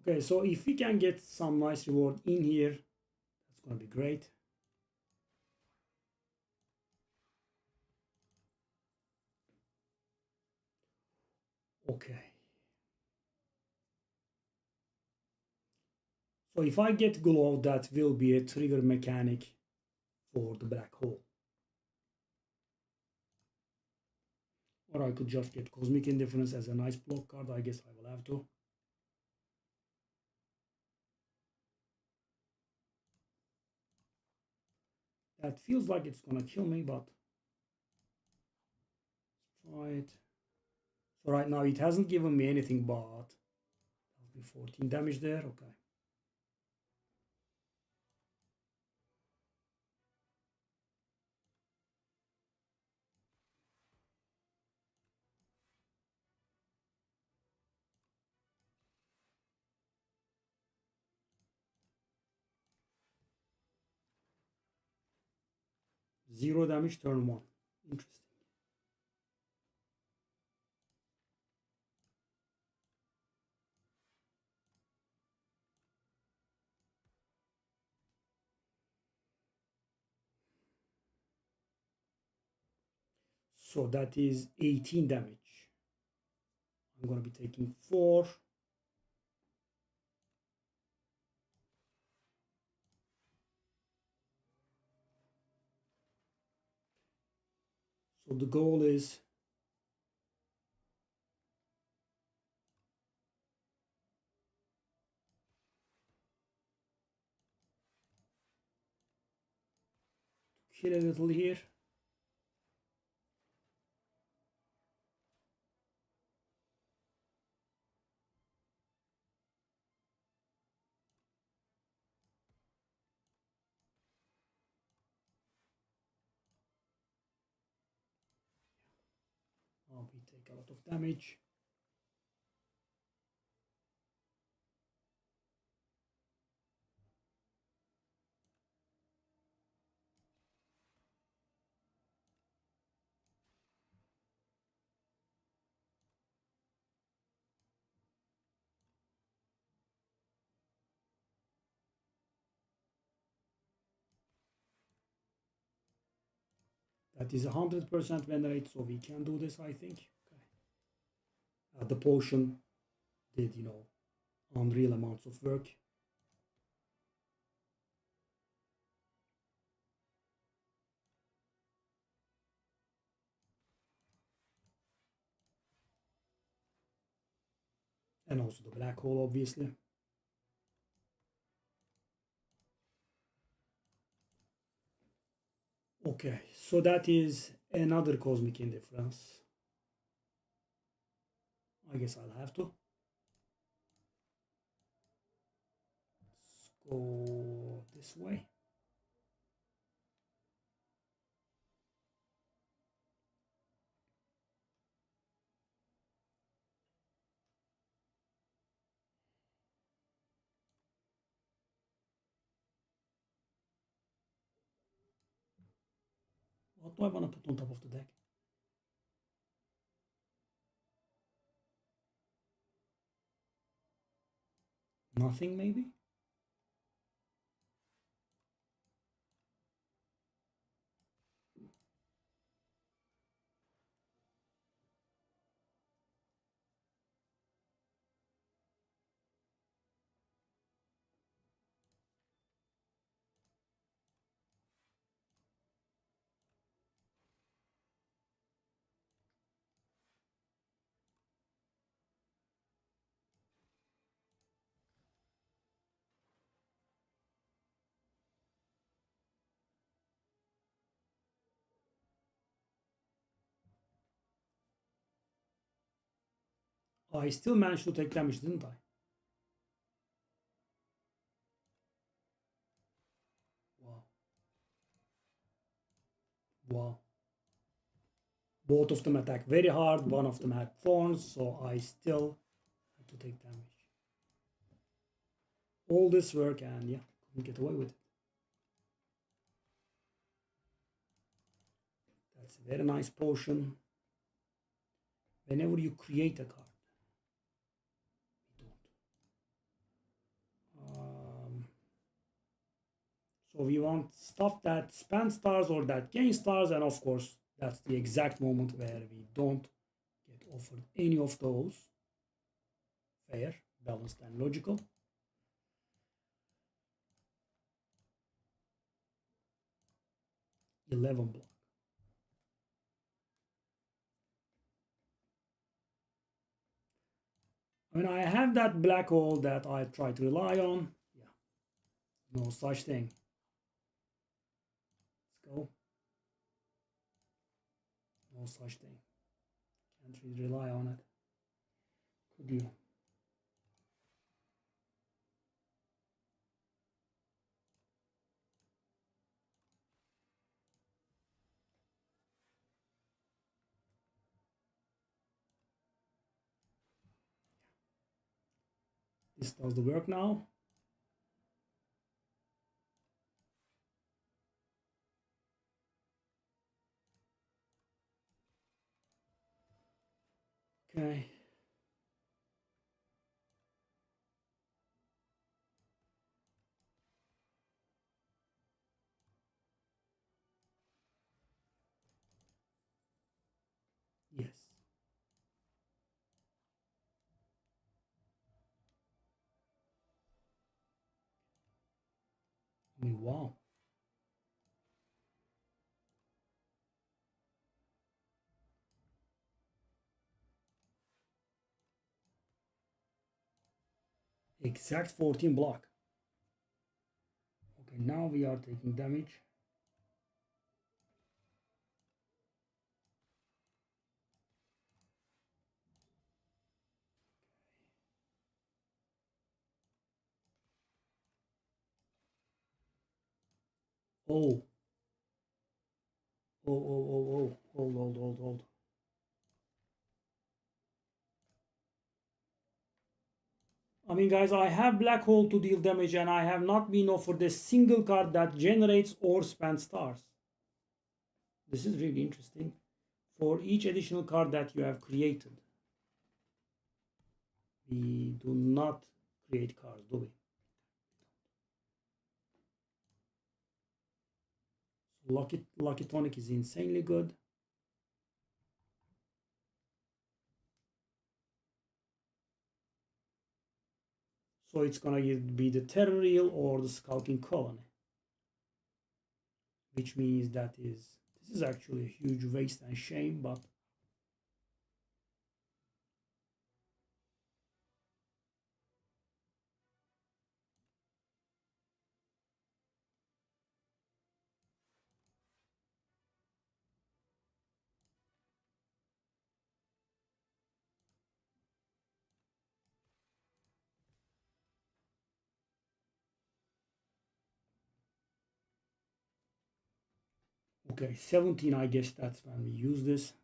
Okay, so if we can get some nice reward in here, that's gonna be great. Okay. So if I get glow, that will be a trigger mechanic for the black hole. Or I could just get Cosmic Indifference as a nice block card. I guess I will have to. That feels like it's gonna kill me, but let's try it. So right now it hasn't given me anything, but that'll be 14 damage there. Okay. Zero damage turn one. Interesting. So that is 18 damage. I'm gonna be taking 4. So the goal is to kill a little here. We take a lot of damage. That is 100% venerate, so we can do this, I think. Okay. The potion did, unreal amounts of work. And also the black hole, obviously. Okay, so that is another Cosmic Indifference. I guess I'll have to. Let's go this way. What do I want to put on top of the deck? Nothing, maybe? I still managed to take damage, didn't I? Wow. Wow. Both of them attack very hard. One of them had thorns, so I still had to take damage. All this work, and yeah, couldn't get away with it. That's a very nice potion. Whenever you create a card, we don't. So we want stuff that spend stars or that gain stars, and of course, that's the exact moment where we don't get offered any of those. Fair, balanced, and logical. $11 block. I mean, I have that black hole that I try to rely on. Yeah, no such thing. Let's go. No such thing. Can't really rely on it. Could you? This does the work now. Okay. Yes. I mean, wow. Exact 14 block. Okay, now we are taking damage. Oh. Oh. Hold. I mean, guys, I have black hole to deal damage, and I have not been offered a single card that generates or spends stars. This is really interesting. For each additional card that you have created, we do not create cards, do we? So Lucky Tonic is insanely good. So it's gonna be the Terror Reel or the Skulking Colony, which means this is actually a huge waste and shame, but okay, 17, I guess that's when we use this.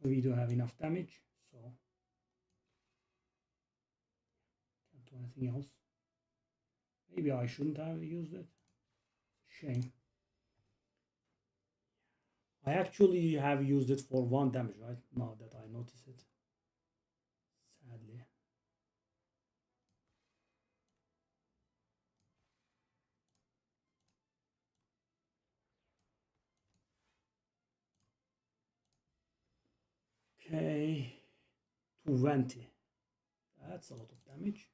We don't have enough damage, so can't do anything else. Maybe I shouldn't have used it. Shame. I actually have used it for 1 damage, right? Now that I notice it. Sadly. Okay. 20. That's a lot of damage.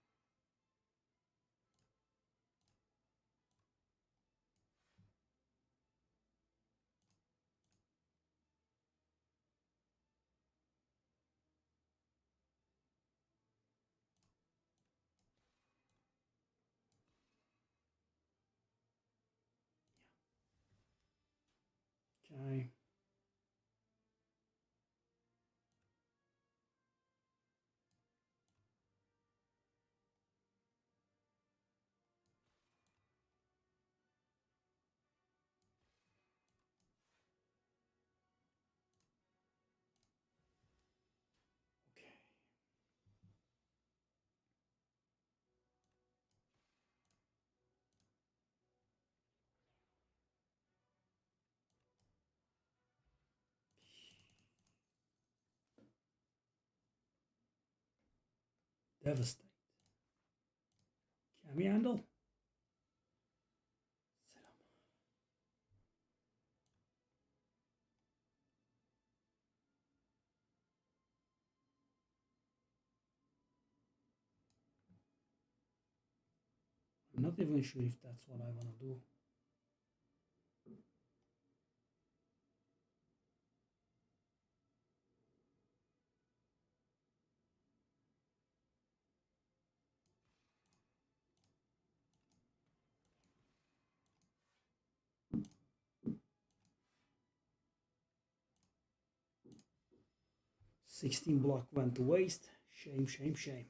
Okay. Devastate. Can we handle? I'm not even sure if that's what I want to do. $16 block went to waste. Shame, shame, shame.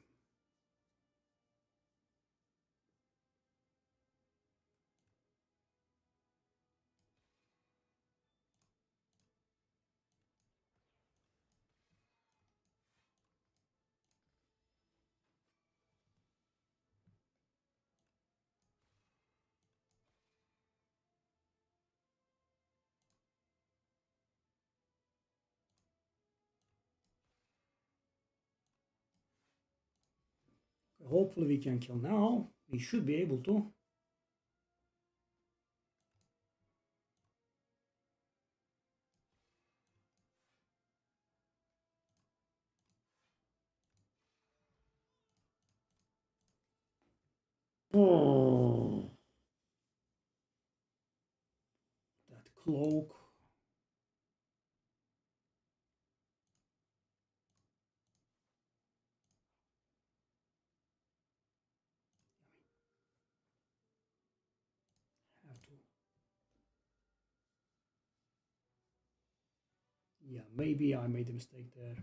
Hopefully we can kill now. We should be able to. Oh, that cloak. Have to. Yeah, maybe I made a mistake there.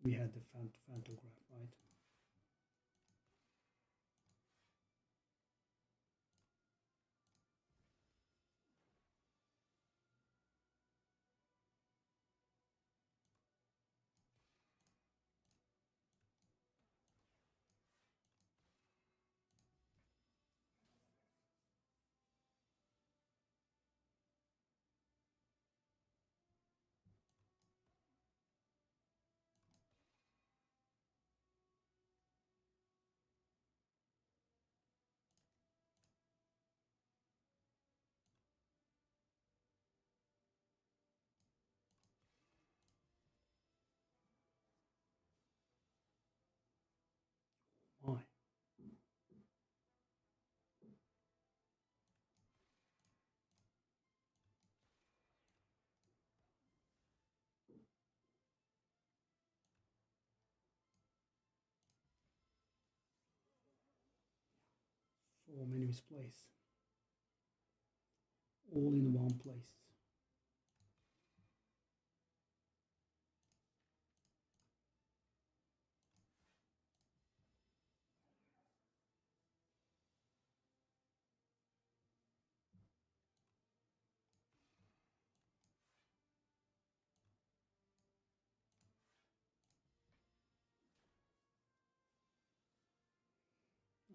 We had the phantograph, right? Why? So many misplaced. All in one place.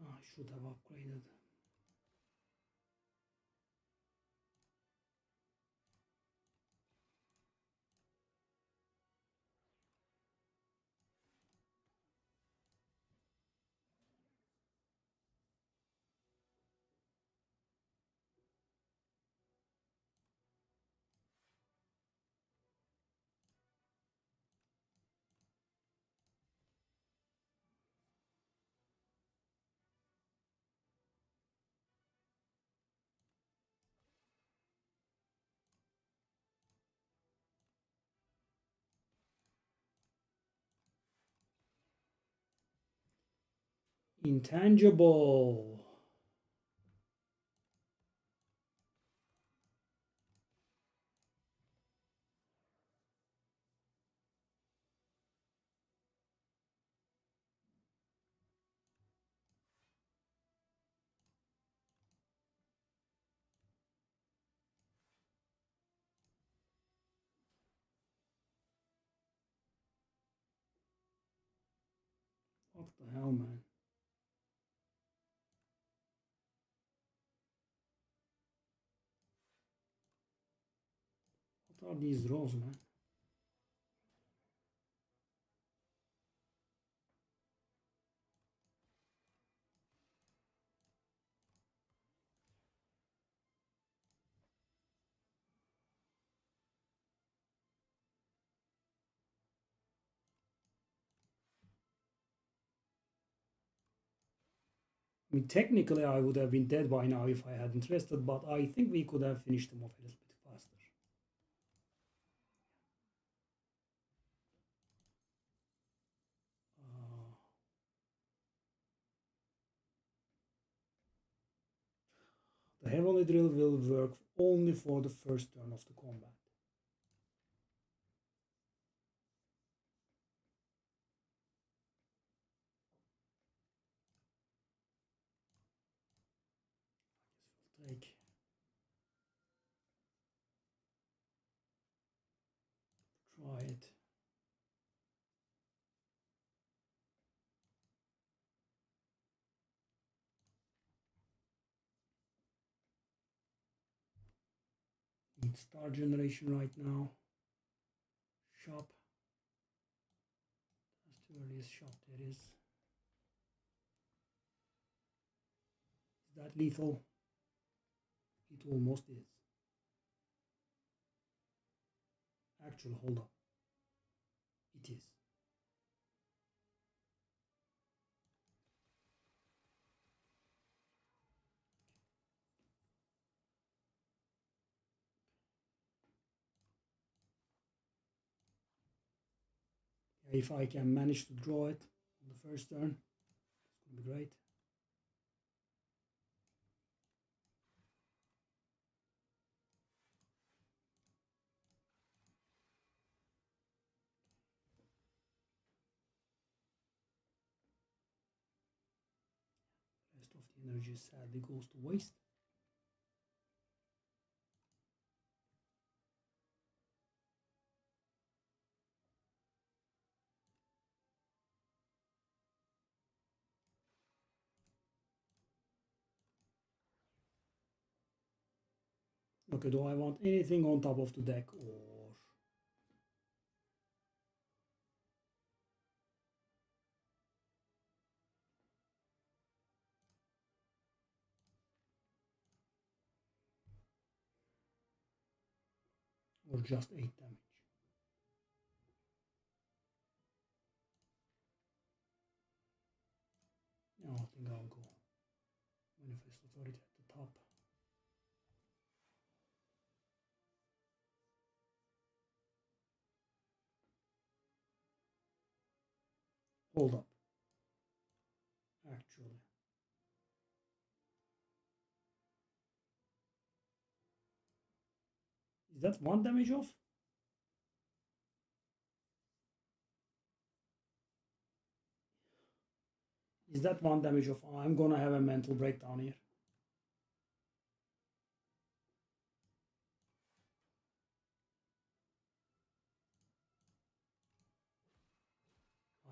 Oh, I should have upgraded. Intangible. What the hell, man? What are these draws, man? I mean, technically, I would have been dead by now if I hadn't rested, but I think we could have finished them off a little bit faster. The heavenly drill will work only for the first turn of the combat. I guess we'll take try it. Need star generation right now. Shop. That's the earliest shop there is. Is that lethal? It almost is. Actually, hold up. It is. If I can manage to draw it on the first turn, it's going to be great. The rest of the energy sadly goes to waste. Okay, do I want anything on top of the deck or just 8 damage? No, I think I'll go Manifest Authority at the top. Hold up. Actually. Is that 1 damage off? Is that 1 damage off? Oh, I'm gonna have a mental breakdown here.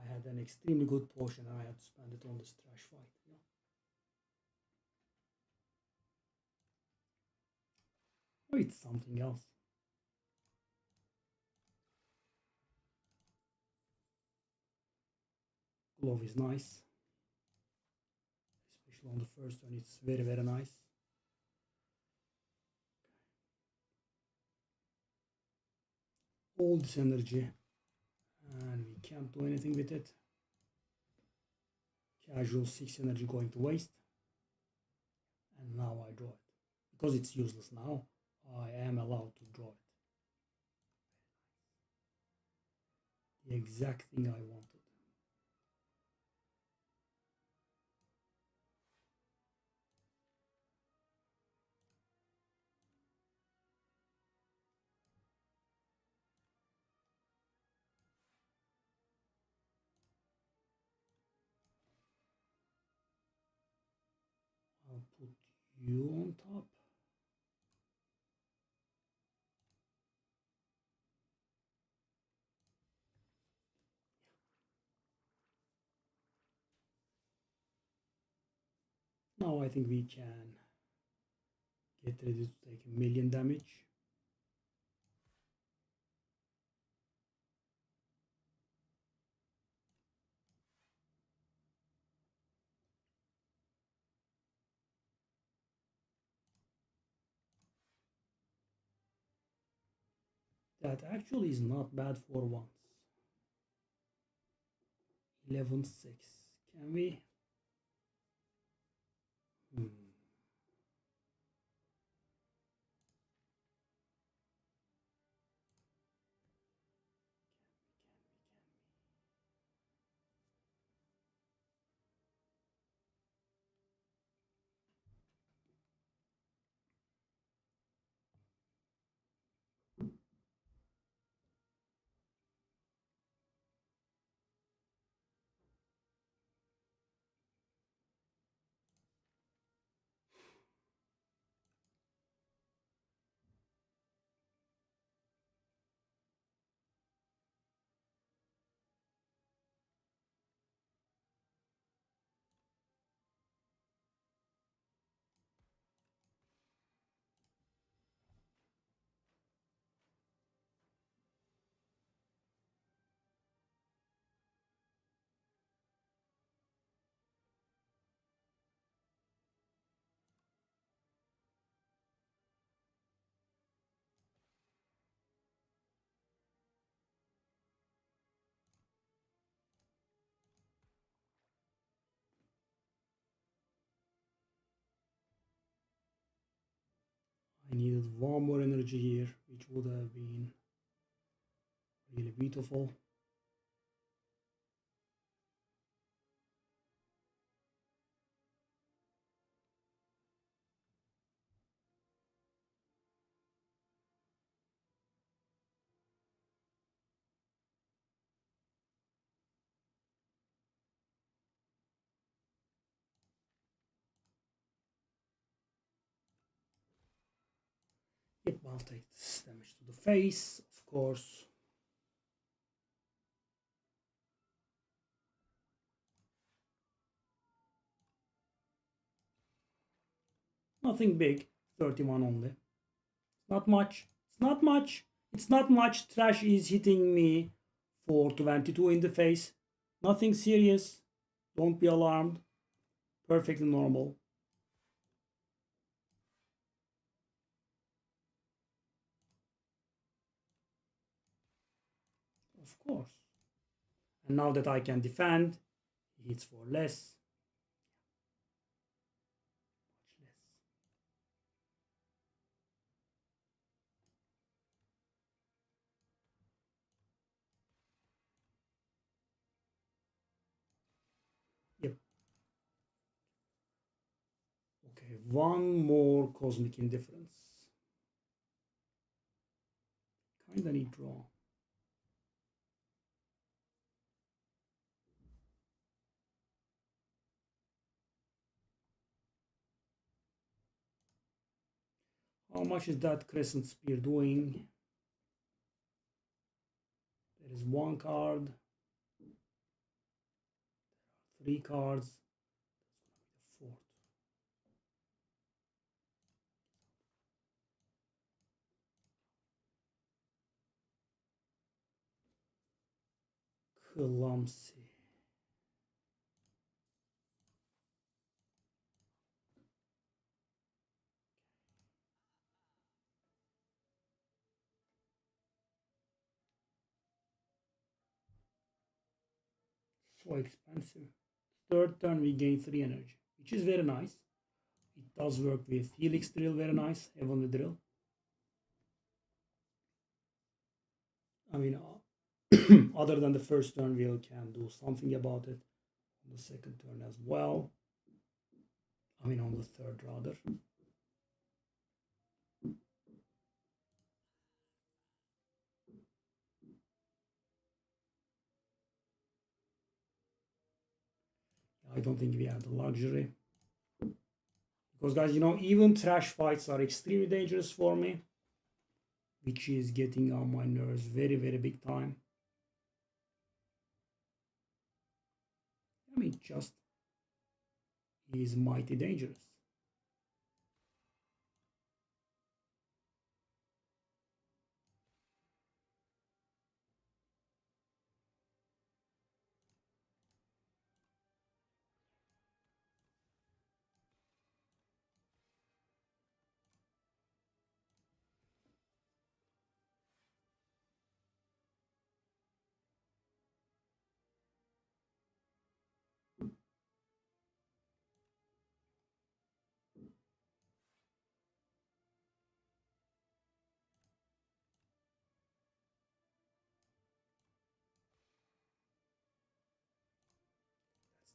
I had an extremely good potion and I had to spend it on this trash fight. Yeah. Oh, it's something else. Glove is nice. Especially on the first one, it's very, very nice. All this energy. And we can't do anything with it. Casual 6 energy going to waste. And now I draw it. Because it's useless now, I am allowed to draw it. The exact thing I wanted. I'll put you on top. Now I think we can get ready to take 1,000,000 damage. That actually is not bad for once. 11-6. Can we? Hmm. I needed one more energy here, which would have been really beautiful. Yep, I'll take this damage to the face, of course. Nothing big, 31 only. Not much. It's not much. It's not much. Trash is hitting me for 22 in the face. Nothing serious. Don't be alarmed. Perfectly normal. Of course. And now that I can defend, he hits for less. Much less. Yep. Okay, one more cosmic indifference. Kinda need draw. How much is that crescent spear doing? There is one card. 3 cards. That's gonna be the 4th. Clumsy. So expensive. Third turn we gain 3 energy, which is very nice. It does work with Helix Drill, very nice. Heavenly Drill. I mean, other than the first turn, we can do something about it on the second turn as well. I mean, on the third rather. I don't think we have the luxury. Because, guys, you know, even trash fights are extremely dangerous for me, which is getting on my nerves very, very big time. I mean, just is mighty dangerous.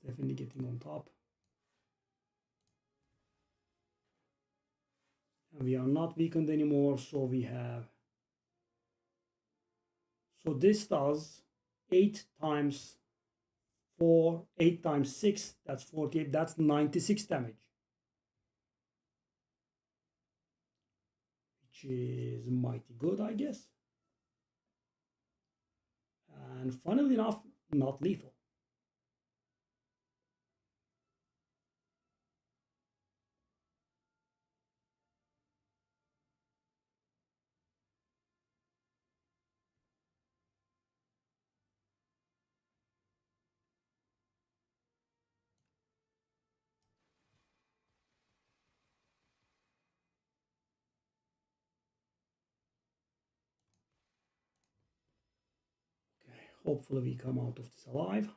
That's definitely getting on top. And we are not weakened anymore, so we have, so this does 8 times 4, 8 times 6, that's 48, that's 96 damage. Which is mighty good, I guess. And funnily enough, not lethal. Okay, hopefully we come out of this alive.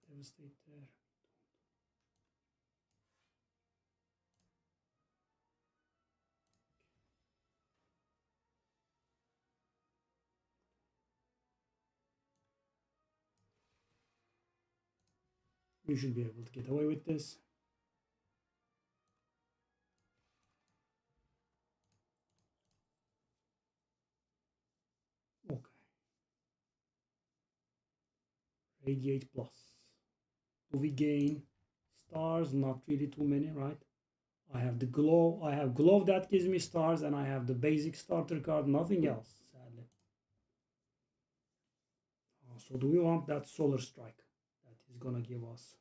Devastate there. We should be able to get away with this. Okay. Radiate plus. Do we gain stars? Not really too many, right? I have the glow. I have glow that gives me stars, and I have the basic starter card, nothing else, sadly. So do we want that solar strike that is gonna give us?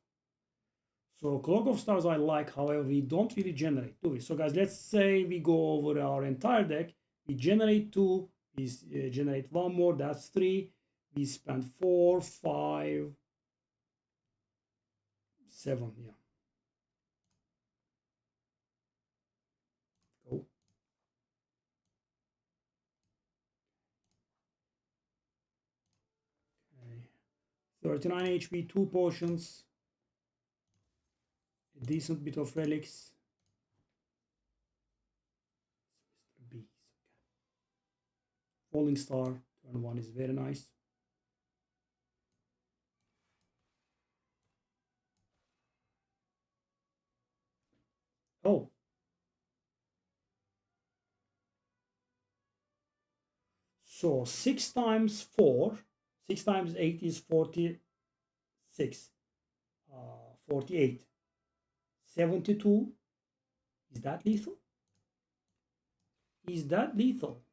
So Cloak of Stars I like, however, we don't really generate, do we? So guys, let's say we go over our entire deck. We generate 2, we generate 1 more, that's 3. We spend 4, 5, 7, yeah. Go. Okay. 39 HP, 2 potions. A decent bit of relics. Mr. Beast. Okay. Falling Star, turn 1 is very nice. Oh. So 6 times 4, 6 times 8 is 46. 48. 72. Is that lethal? Is that lethal?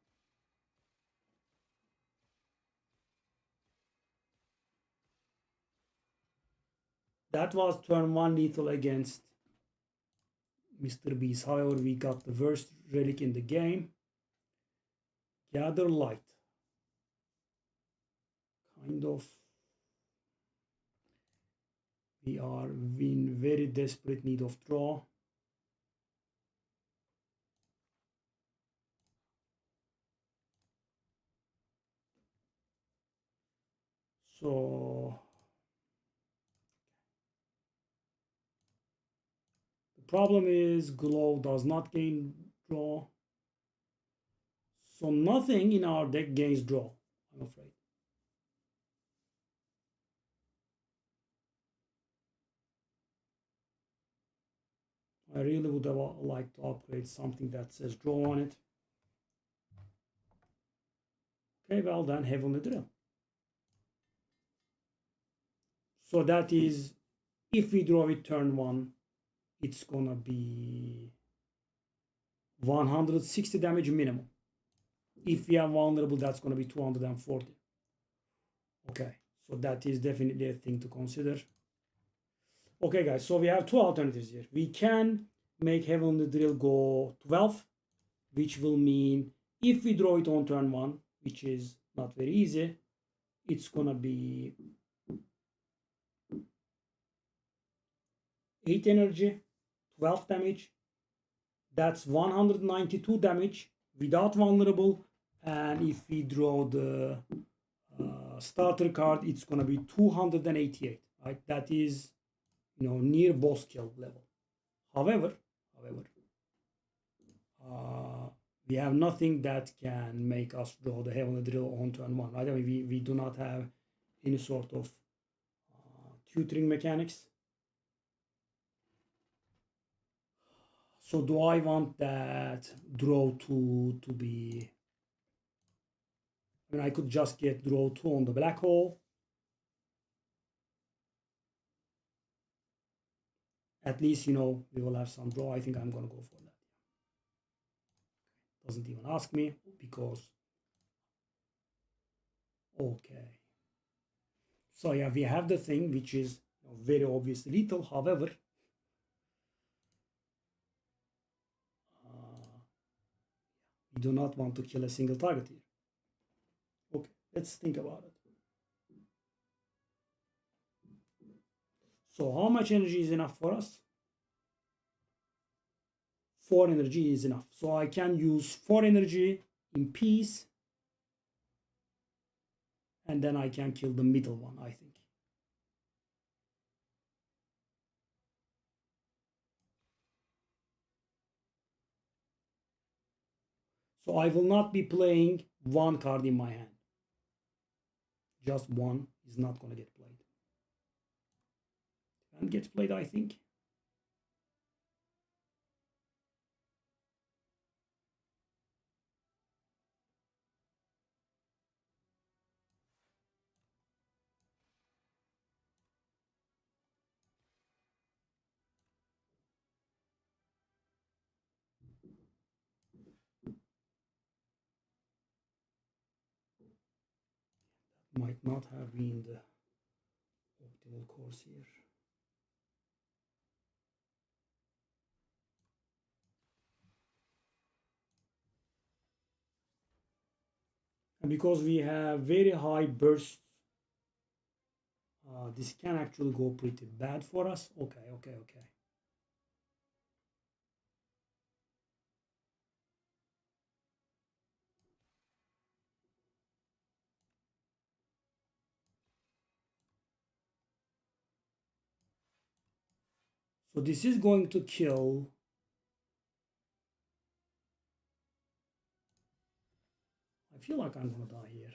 That was turn 1 lethal against Mr. Beast. However, we got the worst relic in the game. Gather Light. Kind of. We are in very desperate need of draw. So the problem is glow does not gain draw. So nothing in our deck gains draw, I'm afraid. I really would have liked to upgrade something that says draw on it. Okay, well then, Heavenly Drill. So that is, if we draw it turn 1, it's gonna be 160 damage minimum. If we are vulnerable, that's gonna be 240. Okay, so that is definitely a thing to consider. Okay, guys, so we have two alternatives here. We can make Heavenly Drill go 12, which will mean if we draw it on turn 1, which is not very easy, it's gonna be 8 energy, 12 damage. That's 192 damage without vulnerable. And if we draw the starter card, it's gonna be 288. Right? That is, near boss kill level. However, we have nothing that can make us draw the Heavenly Drill on turn 1. Right? I mean, we do not have any sort of tutoring mechanics. So do I want that draw 2 to be... I mean, I could just get draw 2 on the black hole. At least, we will have some draw. I think I'm going to go for that. Doesn't even ask me because... Okay. So yeah, we have the thing which is very obviously lethal. However, we do not want to kill a single target here. Okay, let's think about it. So how much energy is enough for us? 4 energy is enough. So I can use 4 energy in peace. And then I can kill the middle one, I think. So I will not be playing one card in my hand. Just one is not going to get played. And gets played, I think. Might not have been the optimal course here. And because we have very high bursts, this can actually go pretty bad for us. Okay. So this is going to kill. I feel like I'm going to die here.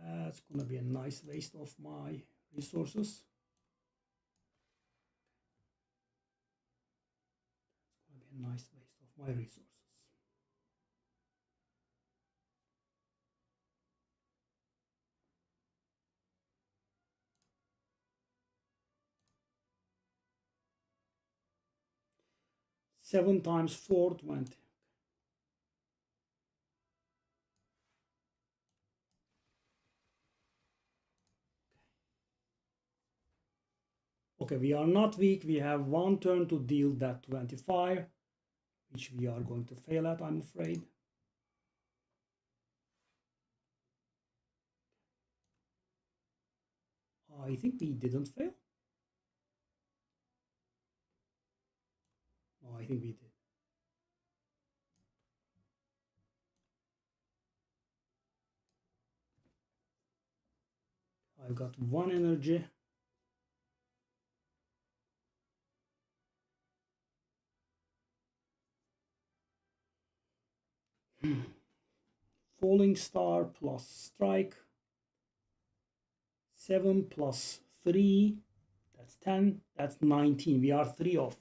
That's going to be a nice waste of my resources. It's going to be a nice waste of my resources. Seven times 4, 20. Okay, we are not weak. We have one turn to deal that 25, which we are going to fail at, I'm afraid. I think we didn't fail. No, I think we did. I've got 1 energy. Falling star plus strike. 7 plus 3. That's 10. That's 19. We are 3 off.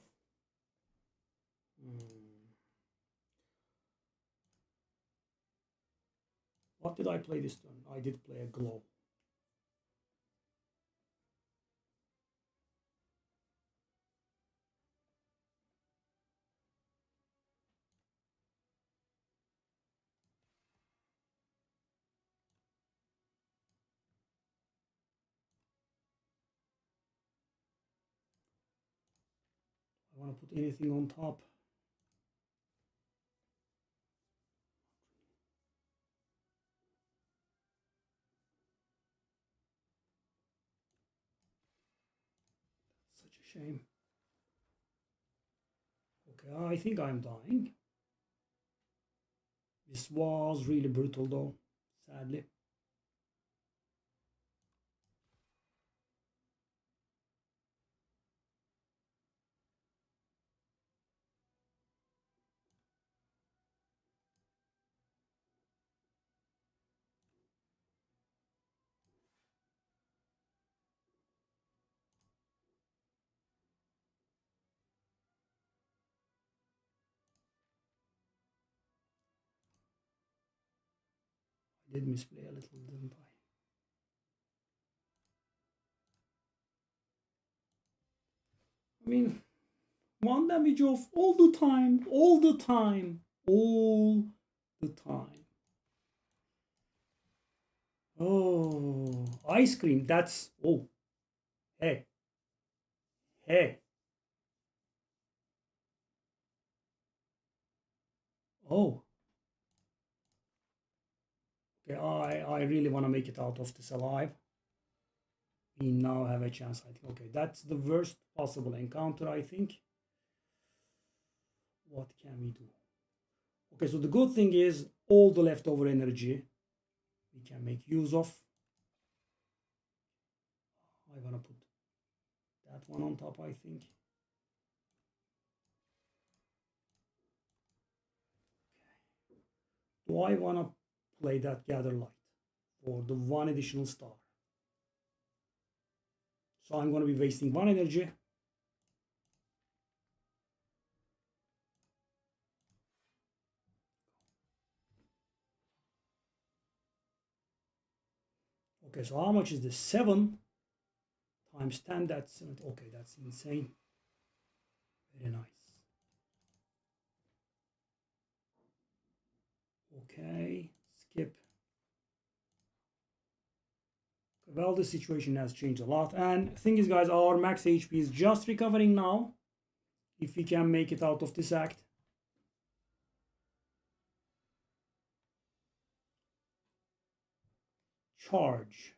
What did I play this turn? I did play a glow. I want to put anything on top. Such a shame. Okay, I think I'm dying. This was really brutal though, sadly. I did misplay a little, didn't I? I mean, 1 damage off all the time, all the time, all the time. Oh, ice cream, that's, oh, hey, hey. Oh, okay, I really want to make it out of this alive. We now have a chance, I think. Okay, that's the worst possible encounter, I think. What can we do? Okay, so the good thing is all the leftover energy we can make use of. I want to put that one on top, I think. Okay. Do I want to play that Gather Light for the 1 additional star? So I'm going to be wasting 1 energy. Okay, so how much is this? 7 times 10, that's, okay, that's insane. Very nice. Okay, skip. Well, the situation has changed a lot. And the thing is, guys, our max HP is just recovering now. If we can make it out of this act. Charge.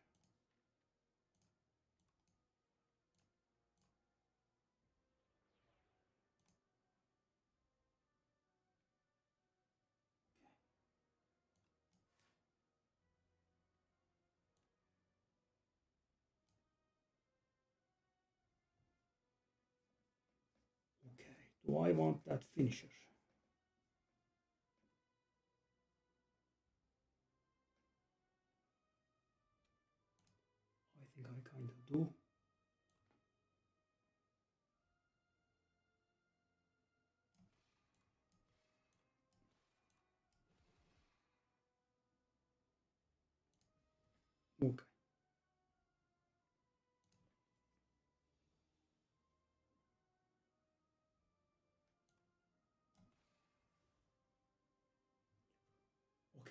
Okay, do I want that finisher? I think I kind of do. Okay.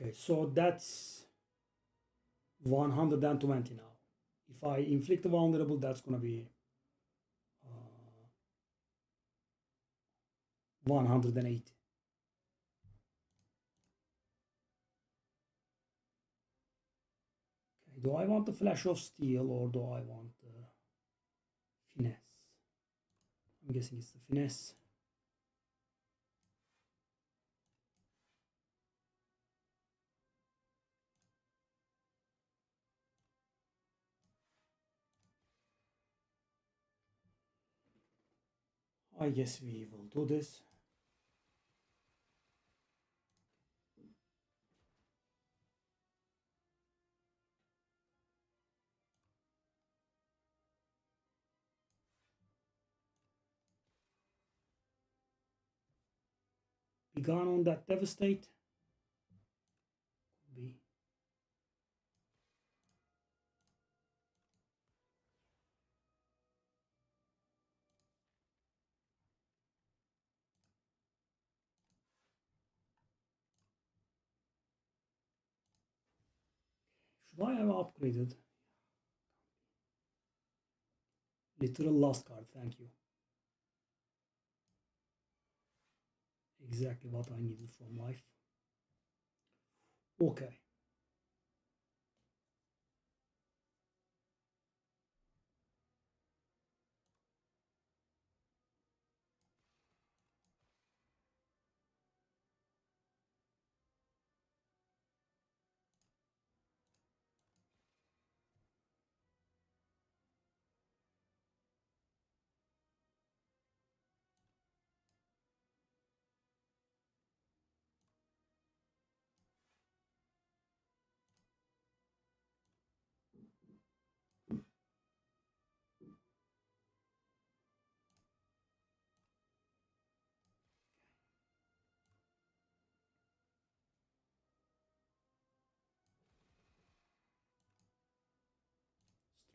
Okay, so that's 120 now. If I inflict a vulnerable, that's going to be 180. Okay, do I want the Flash of Steel or do I want the Finesse? I'm guessing it's the Finesse. I guess we will do this. be gone on that devastate. Be. Should I have upgraded? Literal last card, thank you. Exactly what I needed from life. Okay.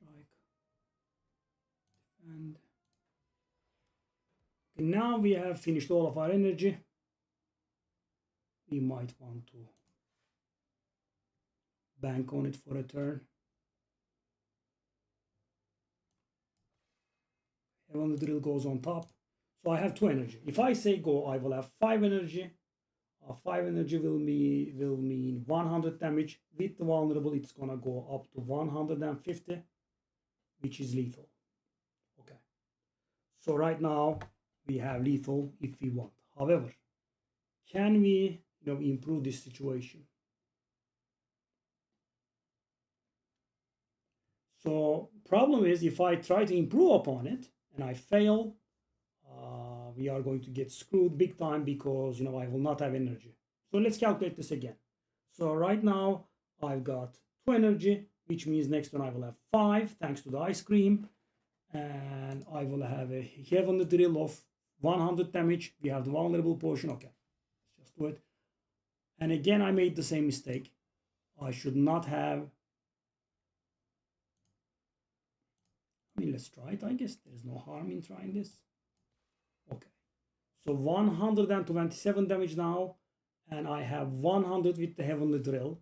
Strike. And okay, now we have finished all of our energy. We might want to bank on it for a turn. And when the drill goes on top. So I have 2 energy. If I say go, I will have 5 energy. 5 energy will mean 100 damage. With the vulnerable, it's gonna go up to 150, which is lethal. Okay. So right now we have lethal if we want. However, can we improve this situation? So problem is, if I try to improve upon it and I fail, we are going to get screwed big time because I will not have energy. So let's calculate this again. So right now I've got 2 energy, which means next one I will have 5 thanks to the ice cream, and I will have a heavenly drill of 100 damage. We have the vulnerable potion. Okay, let's just do it. And again, I made the same mistake. I should not have. I mean, let's try it. I guess there's no harm in trying this. Okay, so 127 damage now, and I have 100 with the heavenly drill.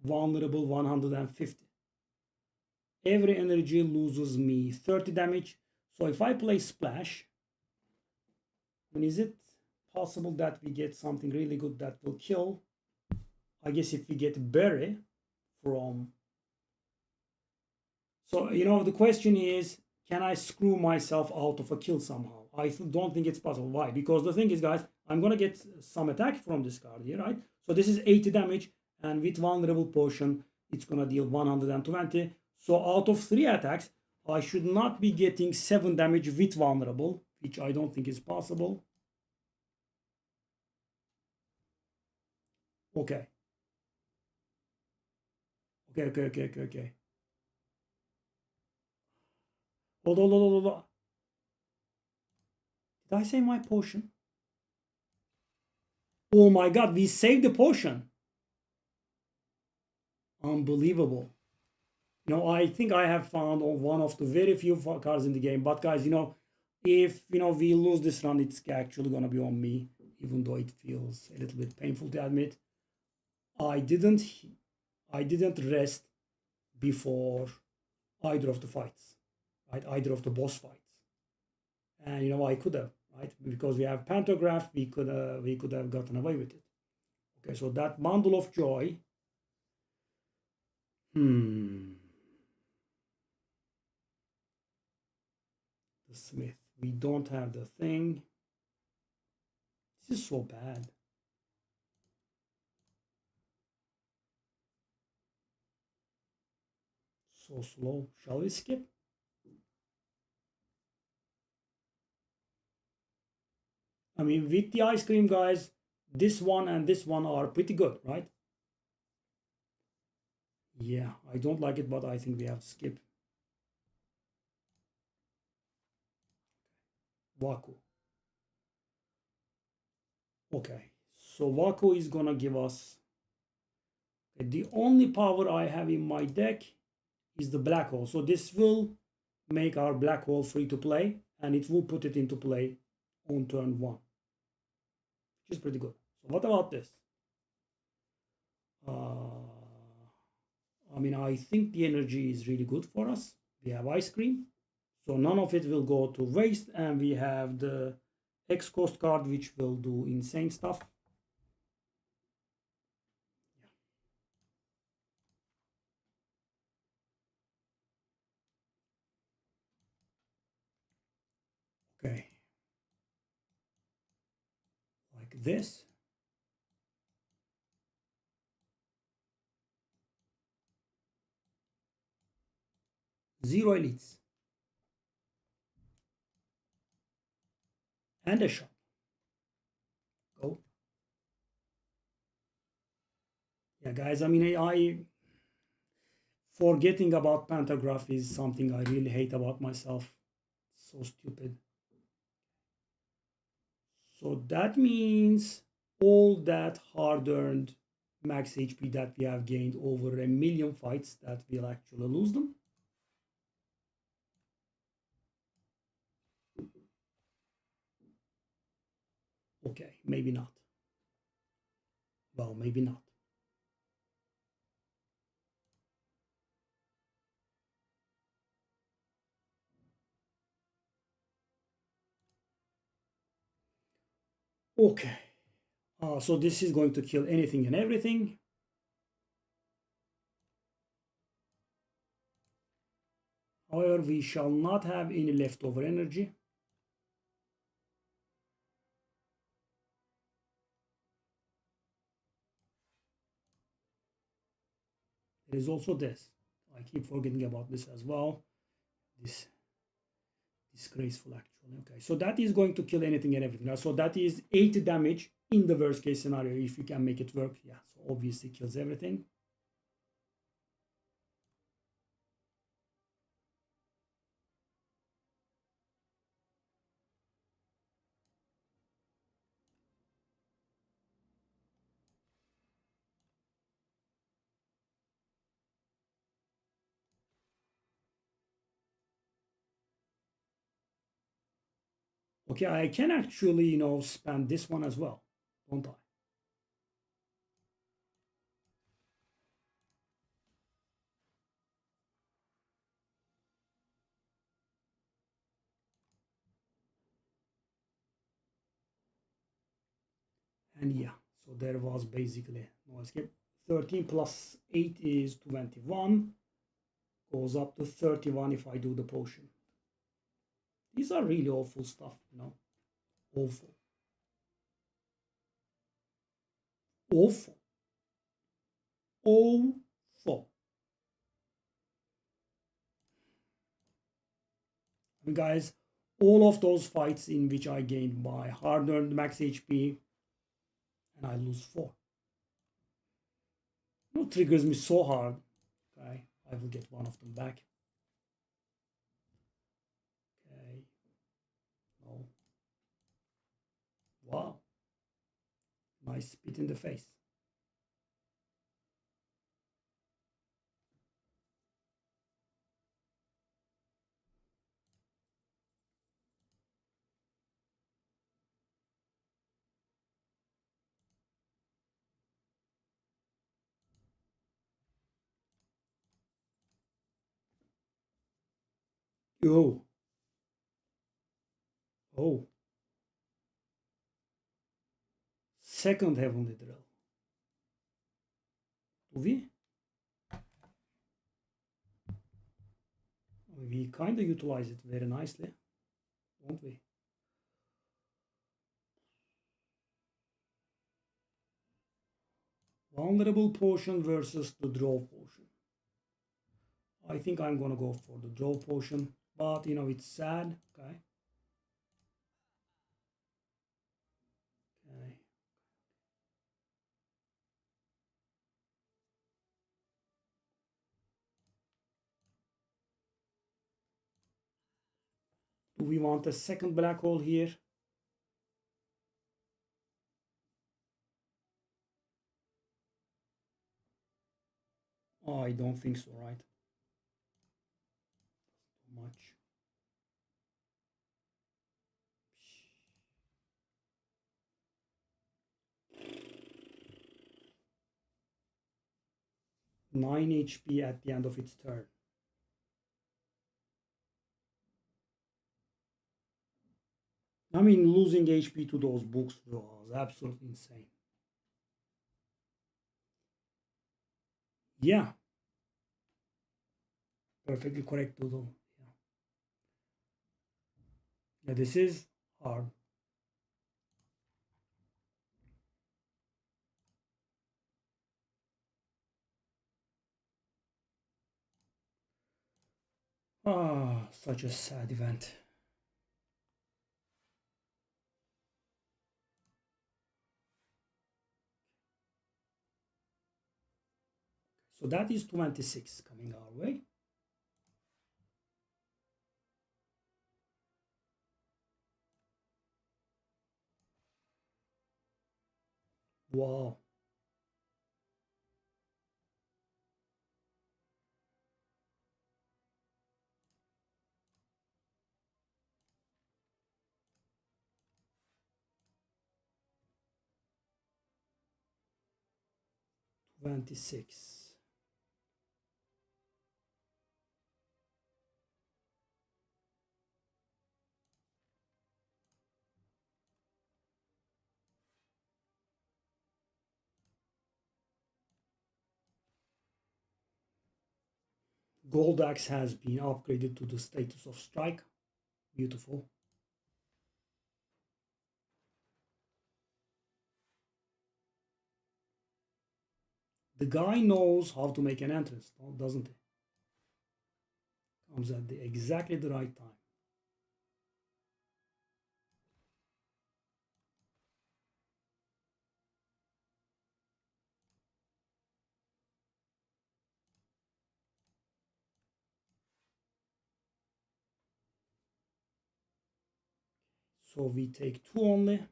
Vulnerable 150. Every energy loses me 30 damage. So if I play splash, then is it possible that we get something really good that will kill? I guess if we get berry from. So the question is, can I screw myself out of a kill somehow? I don't think it's possible. Why? Because the thing is, guys, I'm gonna get some attack from this card here, right? So this is 80 damage, and with vulnerable potion, it's gonna deal 120. So out of 3 attacks, I should not be getting 7 damage with vulnerable, which I don't think is possible. Okay. Okay. Hold on. Did I say my potion? Oh my god, we saved the potion. Unbelievable. I think I have found one of the very few cards in the game. But guys, if we lose this run, it's actually gonna be on me, even though it feels a little bit painful to admit. I didn't rest before either of the fights, right? Either of the boss fights. And I could have, right? Because we have pantograph, we could have gotten away with it. Okay, so that bundle of joy. The smith. We don't have the thing. This is so bad. So slow. Shall we skip? I mean, with the ice cream, guys, this one and this one are pretty good, right? Yeah, I don't like it, but I think we have to skip. Waku. Okay, so Wako is gonna give us, okay, the only power I have in my deck is the black hole. So this will make our black hole free to play, and it will put it into play on turn 1, which is pretty good. So what about this? I mean, I think the energy is really good for us. We have ice cream, so none of it will go to waste, and we have the X cost card, which will do insane stuff. Okay, like this. Zero elites and a shot. Go. Yeah, guys, I mean, I forgetting about pantograph is something I really hate about myself. So stupid. So that means all that hard-earned max HP that we have gained over 1,000,000 fights, that we'll actually lose them. Okay, maybe not. Well, maybe not. Okay, so this is going to kill anything and everything. However, we shall not have any leftover energy. There is also this. I keep forgetting about this as well. This disgraceful, actually. Okay, so that is going to kill anything and everything. So that is 8 damage in the worst case scenario. If you can make it work, yeah. So obviously kills everything. Okay, I can actually, spend this one as well, don't I? And yeah, so there was basically no escape. 13 plus 8 is 21. Goes up to 31 if I do the potion. These are really awful stuff, Awful. Awful. Awful. I mean, guys, all of those fights in which I gained my hard-earned max HP and I lose 4. Triggers me so hard. Okay, I will get one of them back. Okay. No. Wow. Nice spit in the face. Oh. Oh. Second heavenly drill. Do we? We kind of utilize it very nicely, don't we? Vulnerable potion versus the draw potion. I think I'm gonna go for the draw potion, but it's sad. Okay. Okay. Do we want a second black hole here? I don't think so, right? Too much. Nine HP at the end of its turn. I mean, losing HP to those books was absolutely insane. Yeah. Perfectly correct, Doodle. Yeah, this is hard. Ah, such a sad event. So that is 26 coming our way. Wow. $26. Gold axe has been upgraded to the status of strike. Beautiful. The guy knows how to make an entrance, doesn't he? Comes at exactly the right time. So we take 2 only.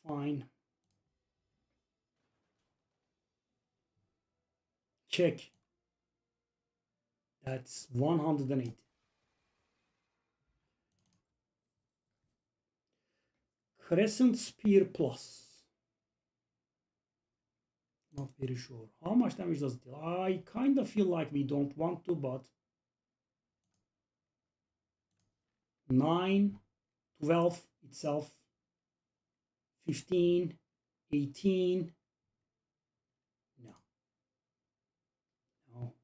Fine. Check. That's 180. Crescent Spear Plus. Not very sure. How much damage does it deal? I kind of feel like we don't want to, but 9, 12 itself, 15, 18. No. No.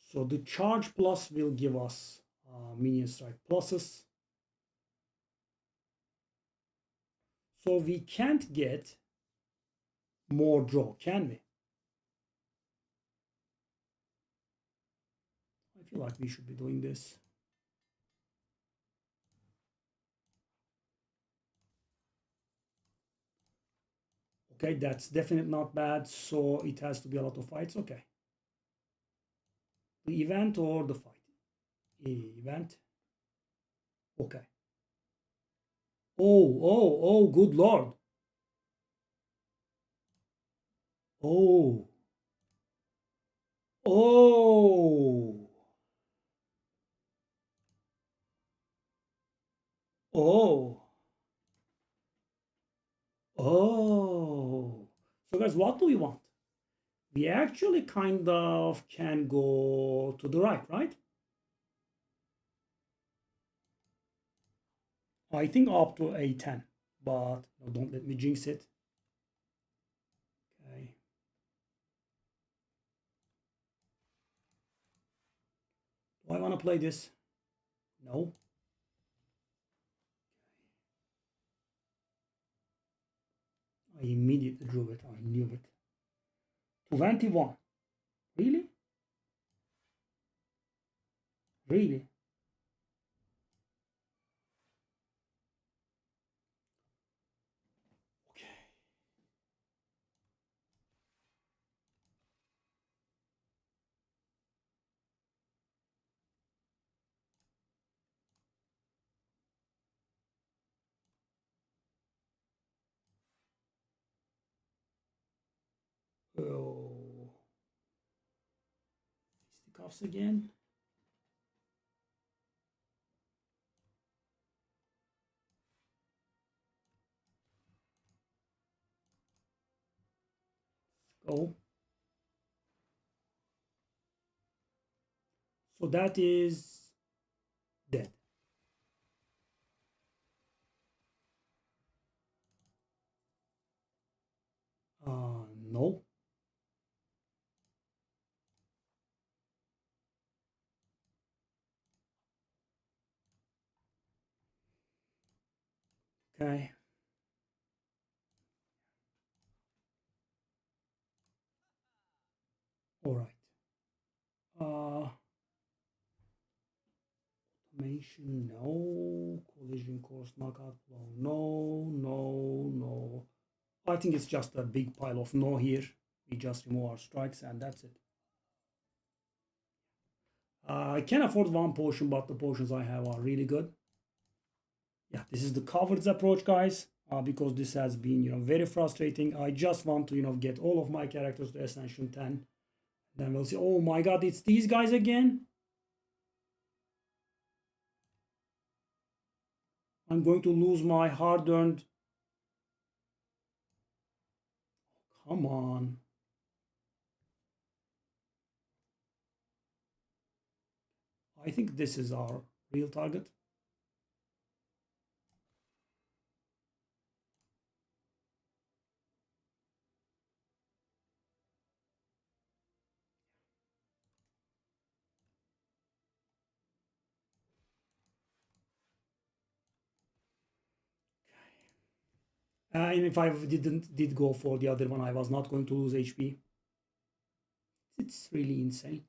So the charge plus will give us minion strike pluses. So we can't get more draw, can we? I feel like we should be doing this. Okay, that's definitely not bad. So it has to be a lot of fights. Okay. The event or the fight? Event. Okay. Oh, good lord. Oh. Oh. Oh. Oh. So guys, what do we want? We actually kind of can go to the right? I think up to A10, but no, don't let me jinx it. Okay. Do I want to play this? No. I immediately drew it. I knew it. 21. Really? Really? Okay. handcuffs again. Go. So that is dead. No. Okay. All right. Automation, no. Collision course, knockout blow, no, no, no. I think it's just a big pile of no here. We just remove our strikes and that's it. I can afford one potion, but the potions I have are really good. Yeah, this is the cowards approach, guys, because this has been, very frustrating. I just want to, get all of my characters to Ascension 10. Then we'll see. Oh my god, it's these guys again. I'm going to lose my hard-earned. Come on. I think this is our real target. And if I did go for the other one, I was not going to lose HP. It's really insane.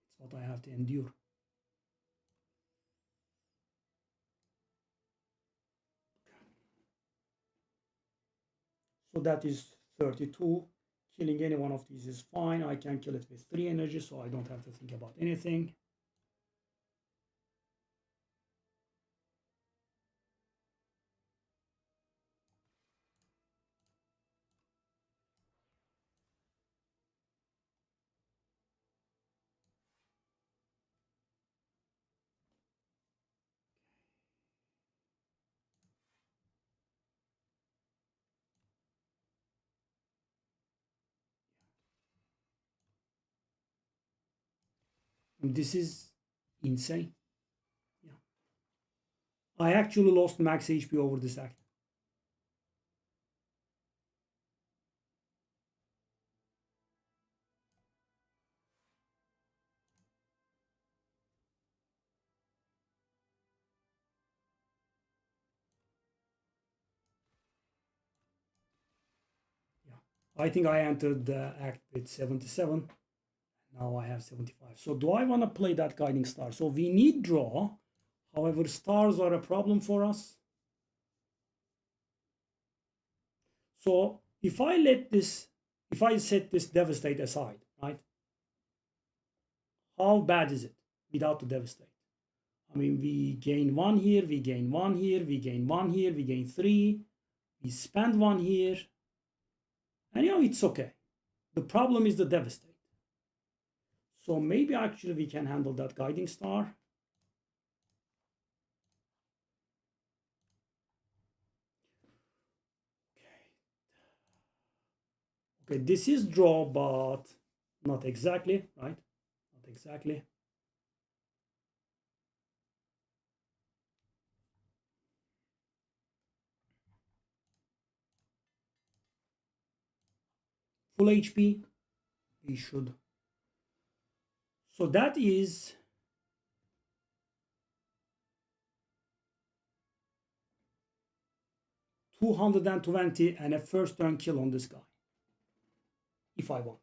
It's what I have to endure. So that is 32. Killing any one of these is fine. I can kill it with 3 energy, so I don't have to think about anything. This is insane. Yeah. I actually lost max HP over this act. Yeah. I think I entered the act with 77. Now I have 75. So do I want to play that guiding star? So we need draw. However, stars are a problem for us. So if I set this devastate aside, right? How bad is it without the devastate? I mean, we gain 1 here, we gain 1 here, we gain 1 here, we gain 3, we spend 1 here, and it's okay. The problem is the devastate. So maybe actually we can handle that guiding star. Okay, this is draw, but not exactly, right? Not exactly. Full HP, we should. So that is 220 and a first turn kill on this guy. If I want.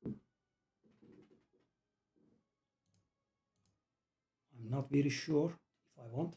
I'm not very sure if I want.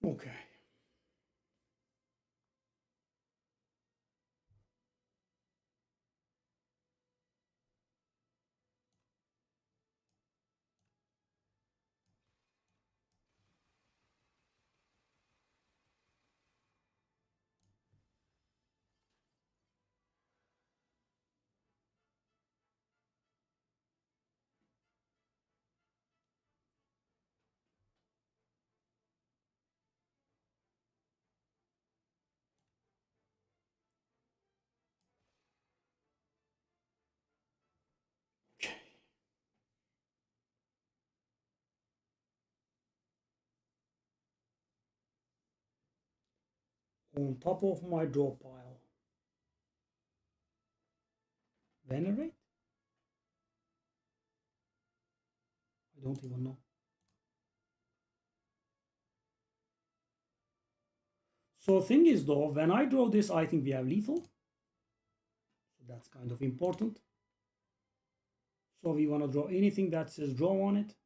Okay. On top of my draw pile. Venerate? I don't even know. So thing is though, when I draw this, I think we have lethal. So that's kind of important. So we want to draw anything that says draw on it.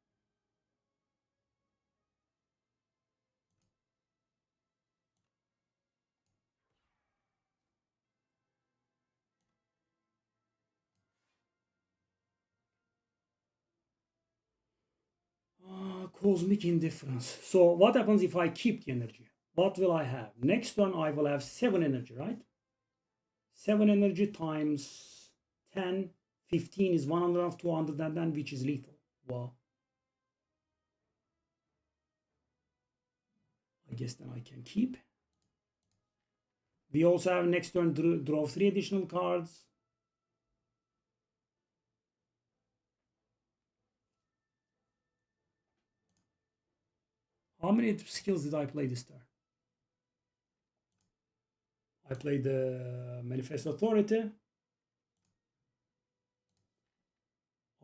Cosmic indifference. So what happens if I keep the energy? What will I have? Next turn I will have 7 energy, right? 7 energy times 10, 15 is 100 of 200 and then which is lethal. Wow. I guess then I can keep. We also have next turn draw 3 additional cards. How many skills did I play this turn? I played the Manifest Authority.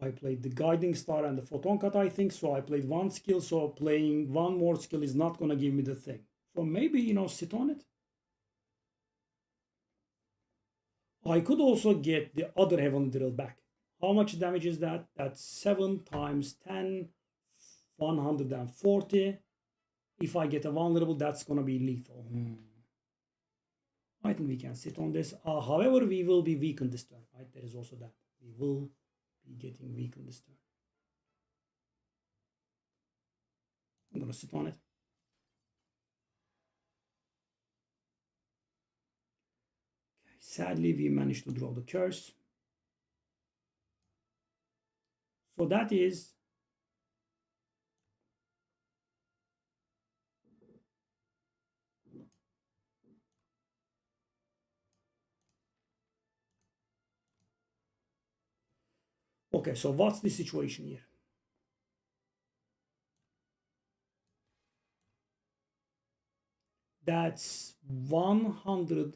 I played the Guiding Star and the Photon Cut, I think. So I played 1 skill. So playing 1 more skill is not going to give me the thing. So maybe, you know, sit on it. I could also get the other Heavenly Drill back. How much damage is that? That's 7 times 10, 140. If I get a vulnerable, that's going to be lethal. I think we can sit on this. However, we will be weakened this turn, right? There is also that. We will be getting weakened this turn. I'm going to sit on it. Okay. Sadly, we managed to draw the curse. So that is okay. So what's the situation here? That's 100.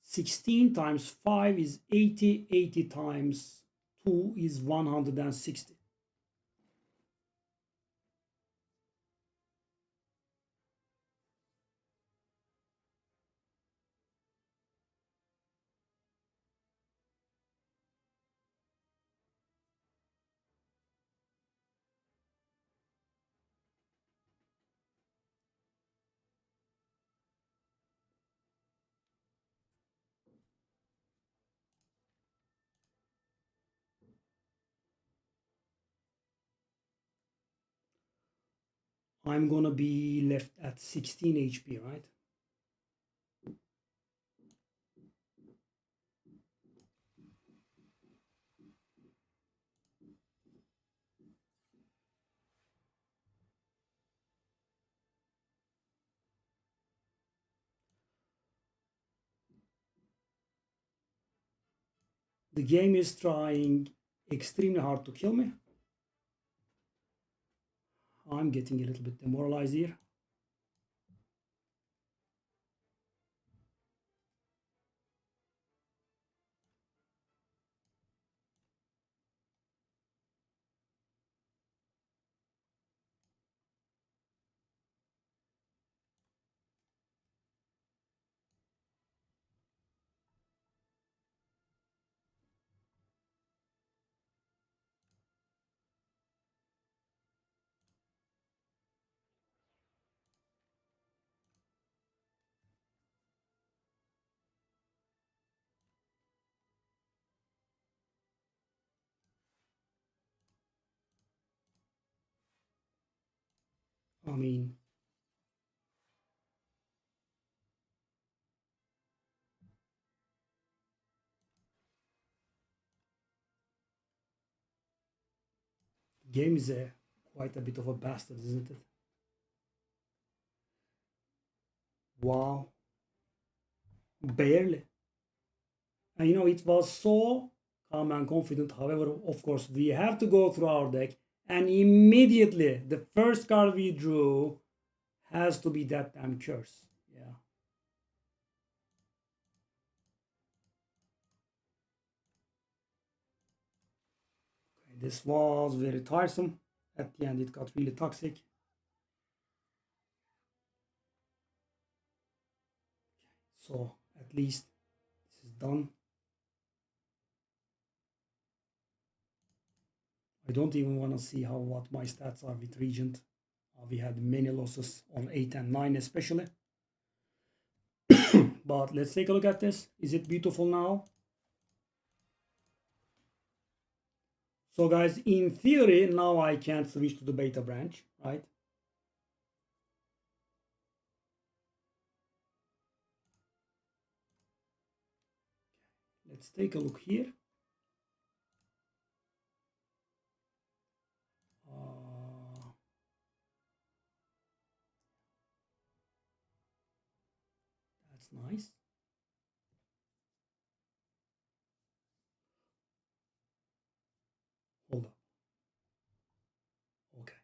16 times 5 is 80. 80 times 2 is 160. I'm gonna be left at 16 HP, right? The game is trying extremely hard to kill me. I'm getting a little bit demoralized here. I mean, game is quite a bit of a bastard, isn't it? Wow, barely. And you know, it was so calm and confident. However, of course, we have to go through our deck, and immediately the first card we drew has to be that damn curse. Yeah. Okay, this was very tiresome. At the end, it got really toxic. So at least this is done. I don't even want to see what my stats are with Regent. We had many losses on 8 and 9 especially. But let's take a look at this. Is it beautiful now? So guys, in theory, now I can switch to the beta branch, right? Let's take a look here. That's nice. Hold up. Okay.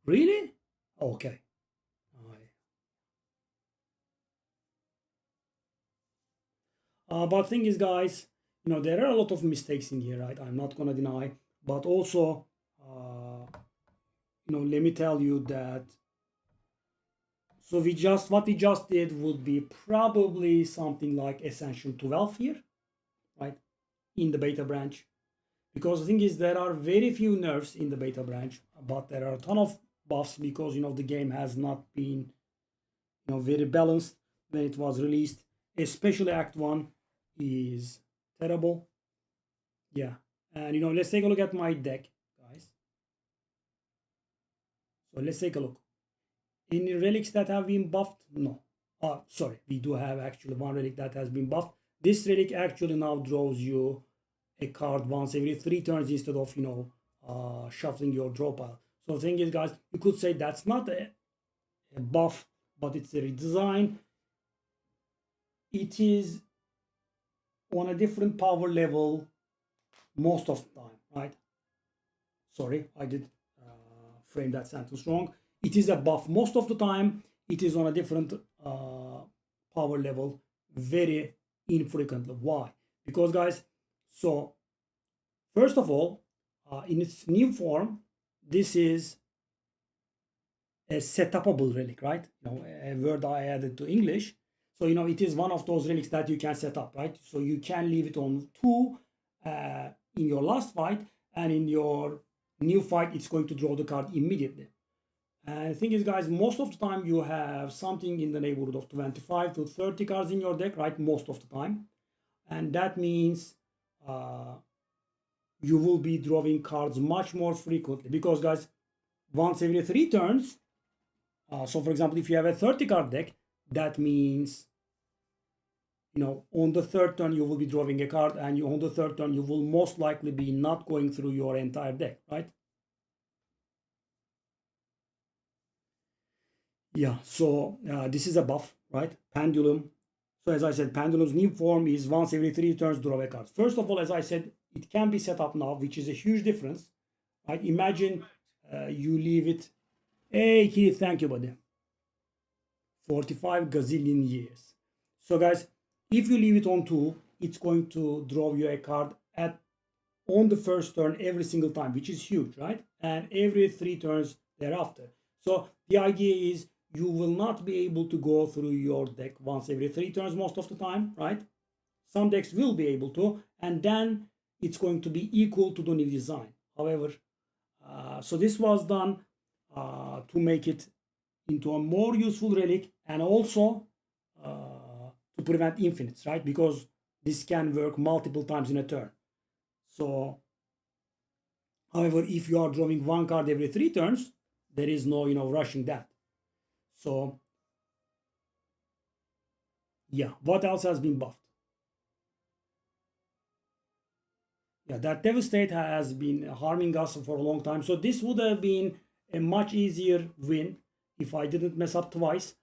Really? Okay. But thing is, guys, you know, there are a lot of mistakes in here, right? I'm not gonna deny. But also, you know, let me tell you that. So what we just did would be probably something like Ascension 12 here, right? In the beta branch. Because the thing is, there are very few nerfs in the beta branch, but there are a ton of buffs because, you know, the game has not been, you know, very balanced when it was released. Especially Act 1 is terrible. Yeah. And, you know, let's take a look at my deck, guys. So let's take a look. Any relics that have been buffed? No. Sorry, we do have actually one relic that has been buffed. This relic actually now draws you a card once every 3 turns instead of, you know, shuffling your draw pile. So the thing is, guys, you could say that's not a buff, but it's a redesign. It is on a different power level most of the time, right? Sorry, I did frame that sentence wrong. It is a buff most of the time. It is on a different power level very infrequently. Why? Because, guys, so first of all, in its new form, this is a setupable relic, right? You know, a word I added to English. So, you know, it is one of those relics that you can set up, right? So you can leave it on 2 in your last fight, and in your new fight, it's going to draw the card immediately. And the thing is, guys, most of the time you have something in the neighborhood of 25 to 30 cards in your deck, right? Most of the time. And that means you will be drawing cards much more frequently because, guys, once every 3 turns, so for example, if you have a 30 card deck, that means, you know, on the 3rd turn you will be drawing a card, and on the 3rd turn you will most likely be not going through your entire deck, right? Yeah, so this is a buff, right? Pendulum. So as I said, Pendulum's new form is once every 3 turns draw a card. First of all, as I said, it can be set up now, which is a huge difference, right? Imagine you leave it. Hey, Keith, thank you, buddy. 45 gazillion years. So guys, if you leave it on 2, it's going to draw you a card on the first turn every single time, which is huge, right? And every 3 turns thereafter. So the idea is you will not be able to go through your deck once every 3 turns most of the time, right? Some decks will be able to, and then it's going to be equal to the new design. However, so this was done to make it into a more useful relic, and also to prevent infinites, right? Because this can work multiple times in a turn. So However, if you are drawing one card every 3 turns, there is no, rushing that. So, yeah, what else has been buffed? Yeah, that Devastate has been harming us for a long time. So this would have been a much easier win if I didn't mess up twice.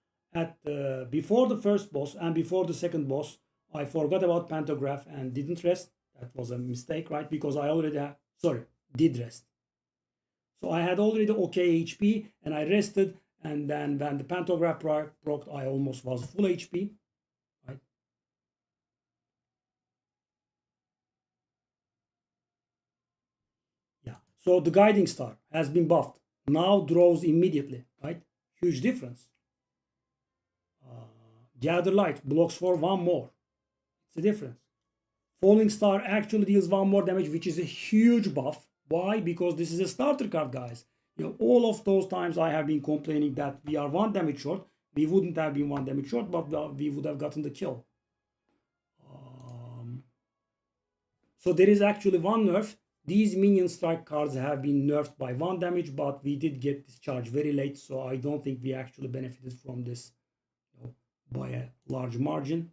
Before the first boss and before the second boss, I forgot about Pantograph and didn't rest. That was a mistake, right? Because I already did rest. So I had already okay HP and I rested, and then when the Pantograph procced, I almost was full HP, right? Yeah. So the Guiding Star has been buffed. Now draws immediately, right? Huge difference. Gather Light blocks for one more. It's a difference. Falling Star actually deals one more damage, which is a huge buff. Why? Because this is a starter card, guys. All of those times I have been complaining that we are 1 damage short. We wouldn't have been 1 damage short, but we would have gotten the kill. So there is actually one nerf. These minion strike cards have been nerfed by 1 damage, but we did get this charge very late, so I don't think we actually benefited from this by a large margin.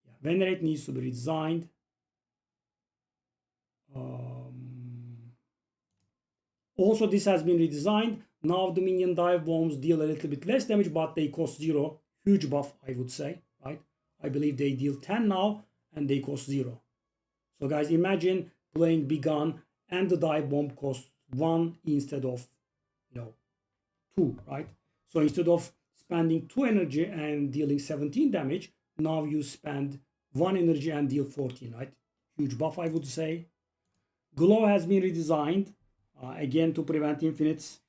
Yeah, Venerate needs to be redesigned. Also, this has been redesigned. Now the minion dive bombs deal a little bit less damage, but they cost 0. Huge buff, I would say, right? I believe they deal 10 now, and they cost 0. So guys, imagine playing Big Gun and the dive bomb costs 1 instead of 2, right? So instead of spending 2 energy and dealing 17 damage, now you spend 1 energy and deal 14, right? Huge buff, I would say. Glow has been redesigned again to prevent infinites.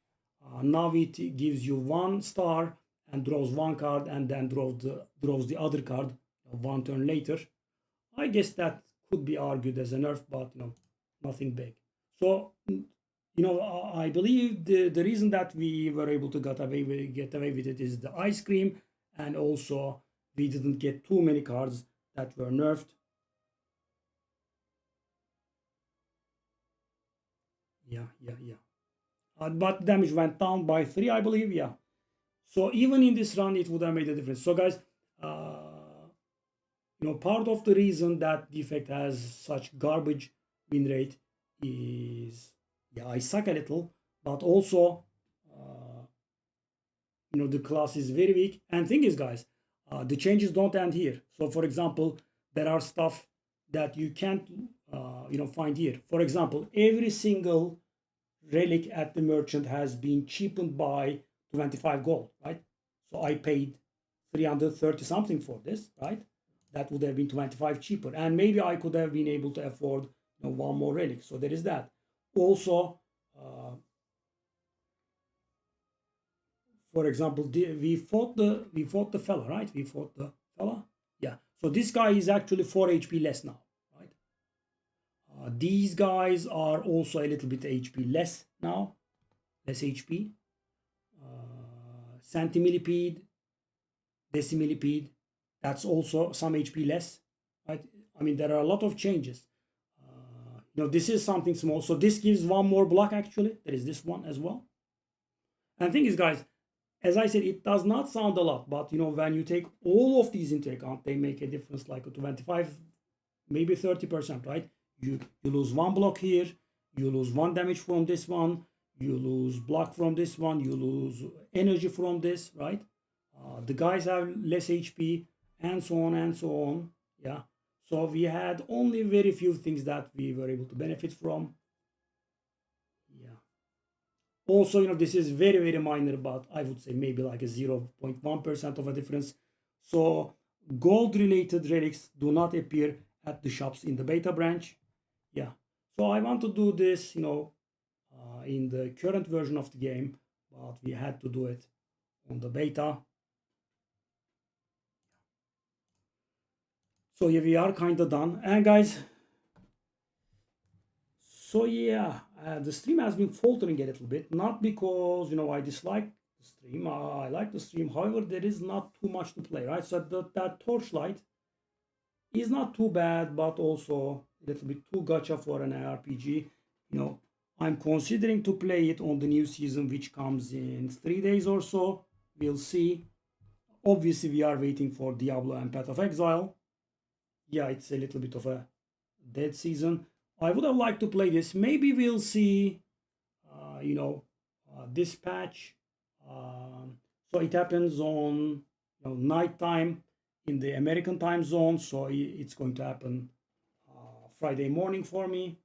Now it gives you 1 star and draws 1 card, and then draws the other card 1 turn later. I guess that could be argued as a nerf, but nothing big. So I believe the reason that we were able to get away with it is the ice cream, and also we didn't get too many cards that were nerfed. Yeah. But damage went down by 3, I believe. Yeah. So even in this run, it would have made a difference. So guys, part of the reason that Defect has such garbage win rate is, I suck a little, but also, the class is very weak. And thing is, guys, the changes don't end here. So, for example, there are stuff that you can't, find here. For example, every single relic at the merchant has been cheapened by 25 gold, right? So I paid 330 something for this, right? That would have been 25 cheaper, and maybe I could have been able to afford one more relic. So there is that. Also, for example, we fought the fella, right? We fought the fella. Yeah. So this guy is actually 4 HP less now, right? These guys are also a little bit HP less now, less HP. Centimillipede, decimillipede, that's also some HP less, right? I mean, there are a lot of changes. This is something small. So this gives 1 more block, actually. There is this one as well. And the thing is, guys, as I said, it does not sound a lot, but when you take all of these into account, they make a difference like a 25, maybe 30%, right? You lose 1 block here, you lose 1 damage from this one, you lose block from this one, you lose energy from this, right? The guys have less HP, and so on and so on. Yeah. So we had only very few things that we were able to benefit from. Yeah. Also, this is very, very minor, but I would say maybe like a 0.1% of a difference. So gold-related relics do not appear at the shops in the beta branch. Yeah. So I want to do this, in the current version of the game, but we had to do it on the beta. So yeah, we are kind of done. And guys, so yeah, the stream has been faltering a little bit, not because I dislike the stream. I like the stream. However, there is not too much to play, right? So that Torchlight is not too bad, but also a little bit too gacha for an RPG. you know, I'm considering to play it on the new season, which comes in 3 days or so. We'll see. Obviously, we are waiting for Diablo and Path of Exile. Yeah, it's a little bit of a dead season. I would have liked to play this. Maybe we'll see, this patch. So it happens on night time in the American time zone. So it's going to happen Friday morning for me.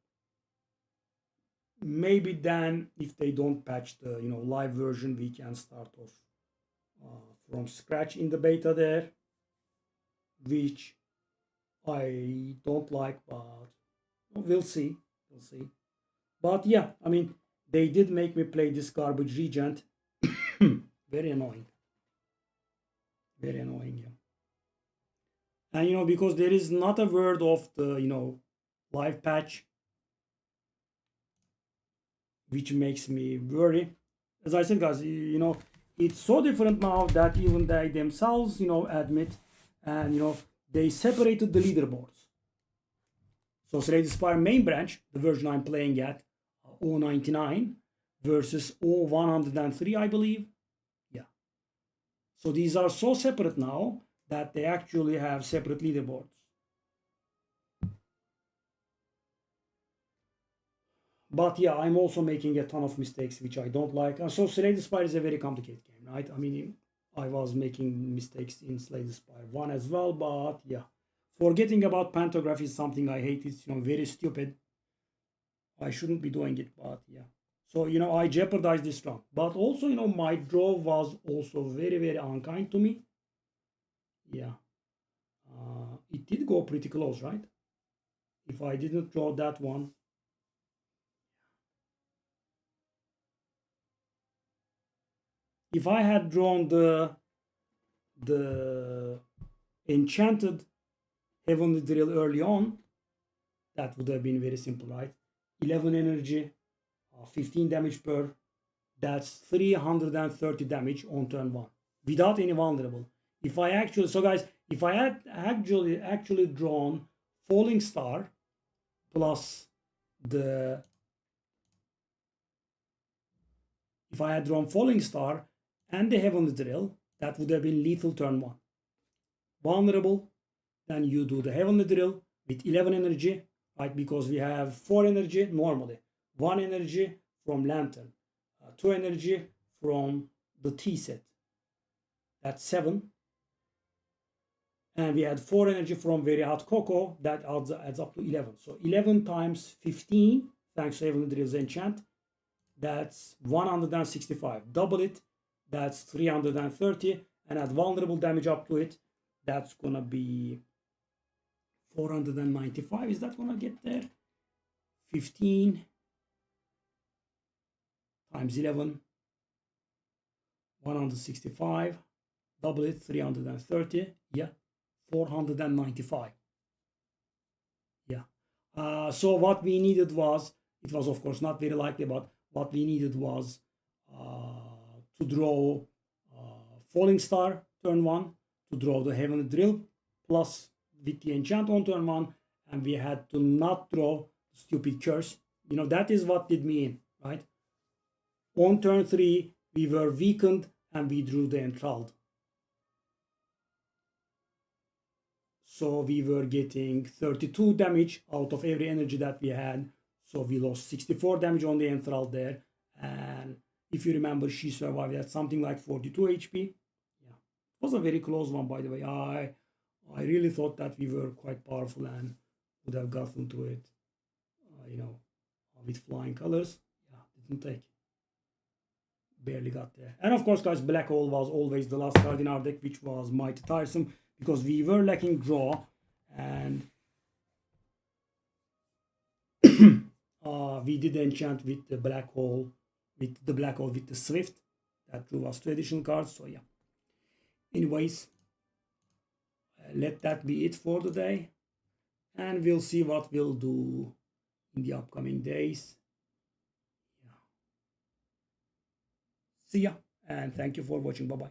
Maybe then, if they don't patch the live version, we can start off from scratch in the beta there, which I don't like, but we'll see. We'll see. But yeah, I mean, they did make me play this garbage Regent. Very annoying. Very annoying, yeah. And because there is not a word of the live patch, which makes me worry. As I said, guys, it's so different now that even they themselves, admit, and they separated the leaderboards. So Slay the Spire main branch, the version I'm playing at, 099 versus 0103, I believe. Yeah. So these are so separate now that they actually have separate leaderboards. But yeah, I'm also making a ton of mistakes, which I don't like. And so Slay the Spire is a very complicated game, right? I mean, I was making mistakes in Slay the Spire 1 as well, but yeah. Forgetting about pantograph is something I hate. It's, very stupid. I shouldn't be doing it, but yeah. So, I jeopardized this round. But also, my draw was also very, very unkind to me. Yeah. It did go pretty close, right? If I didn't draw that one. If I had drawn the enchanted heavenly drill early on, that would have been very simple, right? 11 energy, 15 damage per. That's 330 damage on turn 1 without any vulnerable. If I actually, so guys, if I had actually drawn Falling Star plus the, if I had drawn Falling Star and the Heavenly Drill, that would have been lethal turn 1. Vulnerable, then you do the Heavenly Drill with 11 energy, right? Because we have 4 energy normally, 1 energy from Lantern, 2 energy from the T set. That's 7. And we had 4 energy from Very Hot Cocoa. That adds up to 11. So 11 times 15, thanks to Heavenly Drill's enchant, that's 165. Double it, that's 330. And add vulnerable damage up to it, that's going to be 495. Is that going to get there? 15 times 11, 165. Double it, 330. Yeah, 495. Yeah. So what we needed was, it was of course not very likely, but what we needed was to draw Falling Star turn 1, to draw the Heavenly Drill plus with the enchant on turn 1, and we had to not draw stupid curse. That is what did me in, right? On turn 3, we were weakened and we drew the enthralled. So we were getting 32 damage out of every energy that we had. So we lost 64 damage on the enthralled there. And if you remember, she survived at something like 42 HP. Yeah, it was a very close one, by the way. I really thought that we were quite powerful and would have gotten to it, with flying colors. Yeah, didn't take. Barely got there. And of course, guys, Black Hole was always the last card in our deck, which was mighty tiresome because we were lacking draw, and we did enchant with the Black Hole, with the Swift. That drew us 2 additional cards. So yeah. Anyways, let that be it for the day, and we'll see what we'll do in the upcoming days. Yeah. See ya, and thank you for watching. Bye bye.